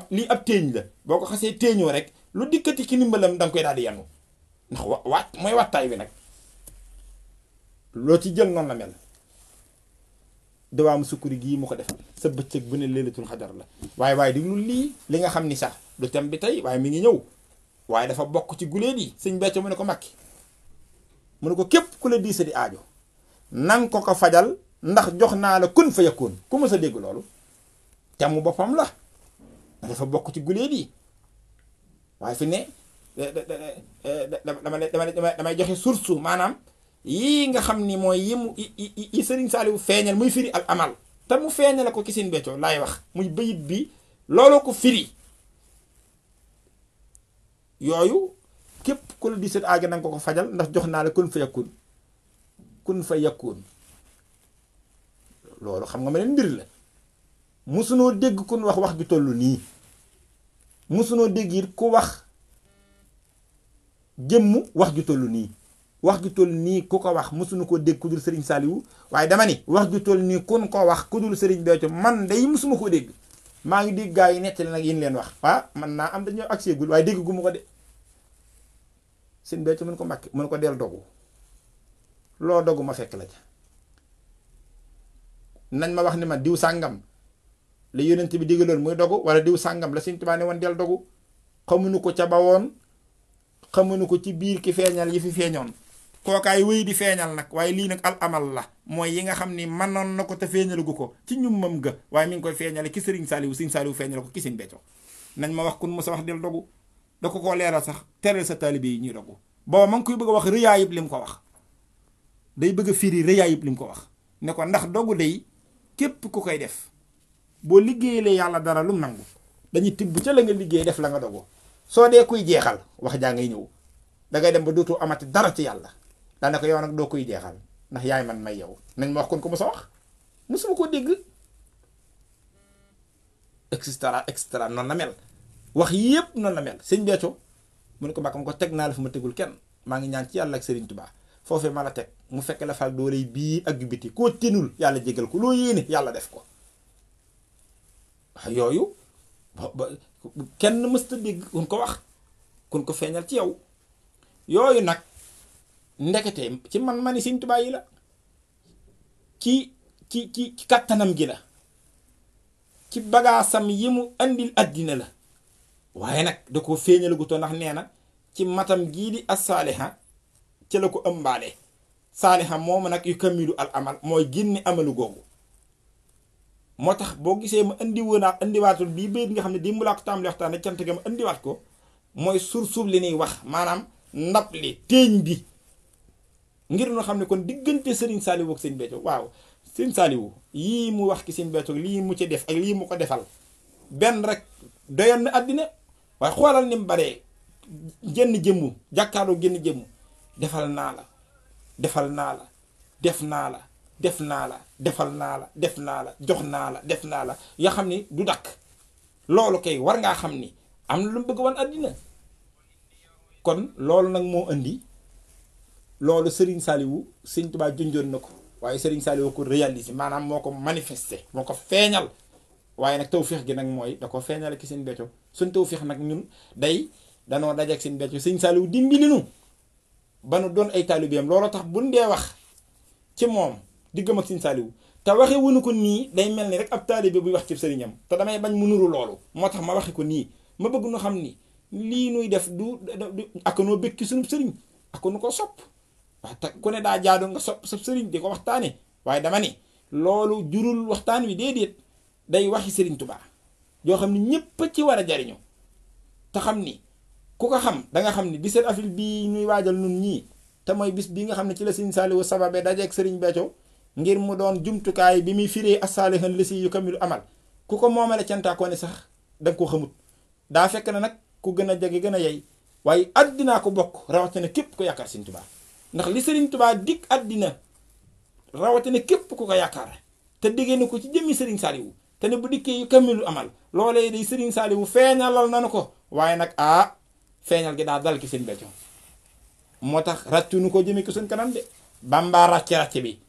lii ab téeñ la boo ko xasee téeñoo rek lu dikkati ki ndimbalam da nga koy daal di yanu ndax waat mooy wattaay bi nag loo ci jël noonu la mel dawaamu sukkuri gii mu ko defal sa bëccëg bu ne leelatul xadar la waaye diglu lii li nga xam ni sax du tem bi tey waaye mi ngi ñëw waaye dafa bokk ci guléet yi sëñ Béthio mu ne ko Mbàkke mu ne ko képp ku la diisa di aajo nang ko fajal ndax jox naa la kun fa yakun ku ma sa dégg loolu te mu boppam la dafa bokk ci guléet yi waaye fi ne damay joxe source maanaam yii nga xam ni mooy yi Sëriñ Saliou feeñal muy firi al amal te mu feeñal ko ki seen Béthio laay wax muy bayit bi looloo ko firi yooyu képp ku la di sët aaga nanga ko fajal ndax jox naa la kun fa yakun loolu xam nga ma leen mbir la musunoo dégg kun wax ju toll nii musunoo dégg it ku wax jëmm wax ju toll nii wax ju toll nii ku ko wax musunu ko dégg ku dul Sëriñ Saliou waaye dama ni wax ju toll nii kun ko wax ku dul Sëriñ Béthio man day musuma ko dégg maa ngi dégg gaa yi nettali nag yéen leen wax man naa am dañoo accès gul waaye dégg gu ma ko de Sëriñ Béthio mën ko Mbàkke mën ko del dogu loo dogu ma fekk la ca nañ ma wax ni ma diw sàngam la yonent bi digaloon muy dogu wala diw sàngam la Sëriñ Tuubaa ne woon del dogu xamuñu ko ca bawoon xamuñu ko ci biir ki feeñal yi fi feeñoon kookaay wéy di feeñal nag waaye lii nag al amal la mooy yi nga xam ni mënoon na ko te feeñalugu ko ci ñummam ga waaye mi ngi koy feeñale ki Sëriñ Saliou feeñal ko ki Sëriñ Béthio nañ ma wax kun mos a wax del dogu da ko koo leeral sax teral sa taalibe yi ñuy dogu booba ma ngi koy bëgg a wax rëyaayib li mu ko wax day bëgg a firi rëyaayib li mu ko wax ne ko ndax dogu day képp ku koy def boo liggéeyee yàlla dara lum nangu dañuy tibb ca la nga liggéey def la nga dogu soo dee kuy jeexal wax jaa ngay ñëw dangay dem ba dootoo amati dara ci yàlla daanaka yow nag doo koy jeexal ndax yaay man may yow nañ ma wax kon ko mos a wax mosuma ko dégg extra noonu la mel wax yépp noonu la mel sëñ Béthio mu ne ko Mbàkke ma ko teg naa la fu ma tegul kenn maa ngi ñaan ci yàlla ak Sëriñ Tuubaa foofee ma la teg mu fekk la fal dooley biir ak biti koo tinul yàlla jégal ko loo yéene yàlla def ko yooyu kenn mësta dégg kun ko wax kun ko feeñal ci yow yooyu nag ndekete ci man-mani Sëriñ Tuubaa yi la ci kattanam gi la ci bagaasam yi mu andil àddina la waaye nag da ko feeñalagu to ndax nee na ci matam gii di as-saaliha ci la ko ëmbaale saaliha moom nag yu kamilu al amal mooy génne amalu googu moo tax boo gisee ma indiwaatul bii bayit nga xam ne dimbu laa ko tàmbali waxtaan cant ga ma indiwaat ko mooy suuf li ñuy wax maanaam ndab li téeñ bi ngir noo xam ne kon diggante Sëriñ Saliou ak Sëriñ Béthio waaw Sëriñ Saliou yii mu wax ki Sëriñ Béthio lii mu ci def ak lii mu ko defal benn rek doyoon na àddina waaye xoolal ni mu baree genn jëmmu jàkkaarloo genn jëmmu defal naa la defal naa la def naa la def naa la defal naa la def naa la jox naa la def naa la yoo xam ni du dakk loolu kay war ngaa xam ni am na lu mu bëgg wan àddina kon loolu nag moo indi loolu Sëriñ Saliou Sëriñ Tuubaa junjoon na ko waaye Serigne Saliou ko réaliser maanaam moo ko manifester moo ko feeñal waaye nag tawféex gi nag mooy da ko feeñal ki seen becco suñ tawféex nag ñun danoo dajeeg seen becco Serigne Saliou dimbali nu ba nu doon ay taalibeem looloo tax buñ dee wax ci moom diggam ak Serigne Saliou te waxe wuñu ko nii day mel ni rek ab taalibe buy wax ci sëriñam te damay bañ mu nuru loolu moo tax ma waxe ko nii ma bëgg nu xam ni lii nuy def du ak noo bëkki suñu sëriñ ak nu ko sopp wax te ku ne daa jaadu nga sopp sa sëriñ di ko waxtaane waaye dama ni loolu jurul waxtaan wi déedéet day waxi Sëriñ Tuubaa yoo xam ni ñépp ci war a jariñu te xam ni ku ko xam da nga xam ni 17 avril bii ñuy waajal nun ñii te mooy bis bii nga xam ne ci la Sëriñ Saliou sababe dajeeg Sëriñ Béthio ngir mu doon jumtukaay bi muy firee as-saalihan lasi yukamilu amal ku ko moomale cantaakoo ne sax danga ko xamut daa fekk na nag ku gën a jege gën a yey waaye àddinaa ko bokk rawatina képp ko yaakaar Sëriñ Tuubaa ndax li Sëriñ Tuubaa dig àddina rawatina képp ku ko yaakaar te diggee na ko ci jëmmi Sëriñ Saliou te ne bu dikkee yukamilu amal loolee day Sëriñ Saliou feeñalal nanu ko waaye nag feeñal gi daa dal ki Sëriñ Béthio moo tax ràccu nu ko jëmee ko suñ kanam de bambaa ràcc bi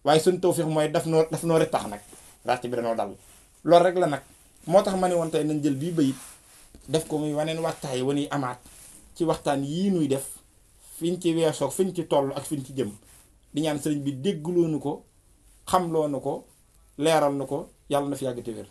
waaye suñ tawfiix mooy daf noo rek tax nag ràcc bi danoo dal loolu rek la nag moo tax ma ne woon tey nañ jël bii bayit def ko muy waneen waxtaay wanuy amaat ci waxtaan yii nuy def fiñ ci weesoog fiñ ci toll ak fiñ ci jëm di ñaan sëriñ bi déggloonu ko xamloonu ko leeral nu ko yàlla na fi yàgg te wér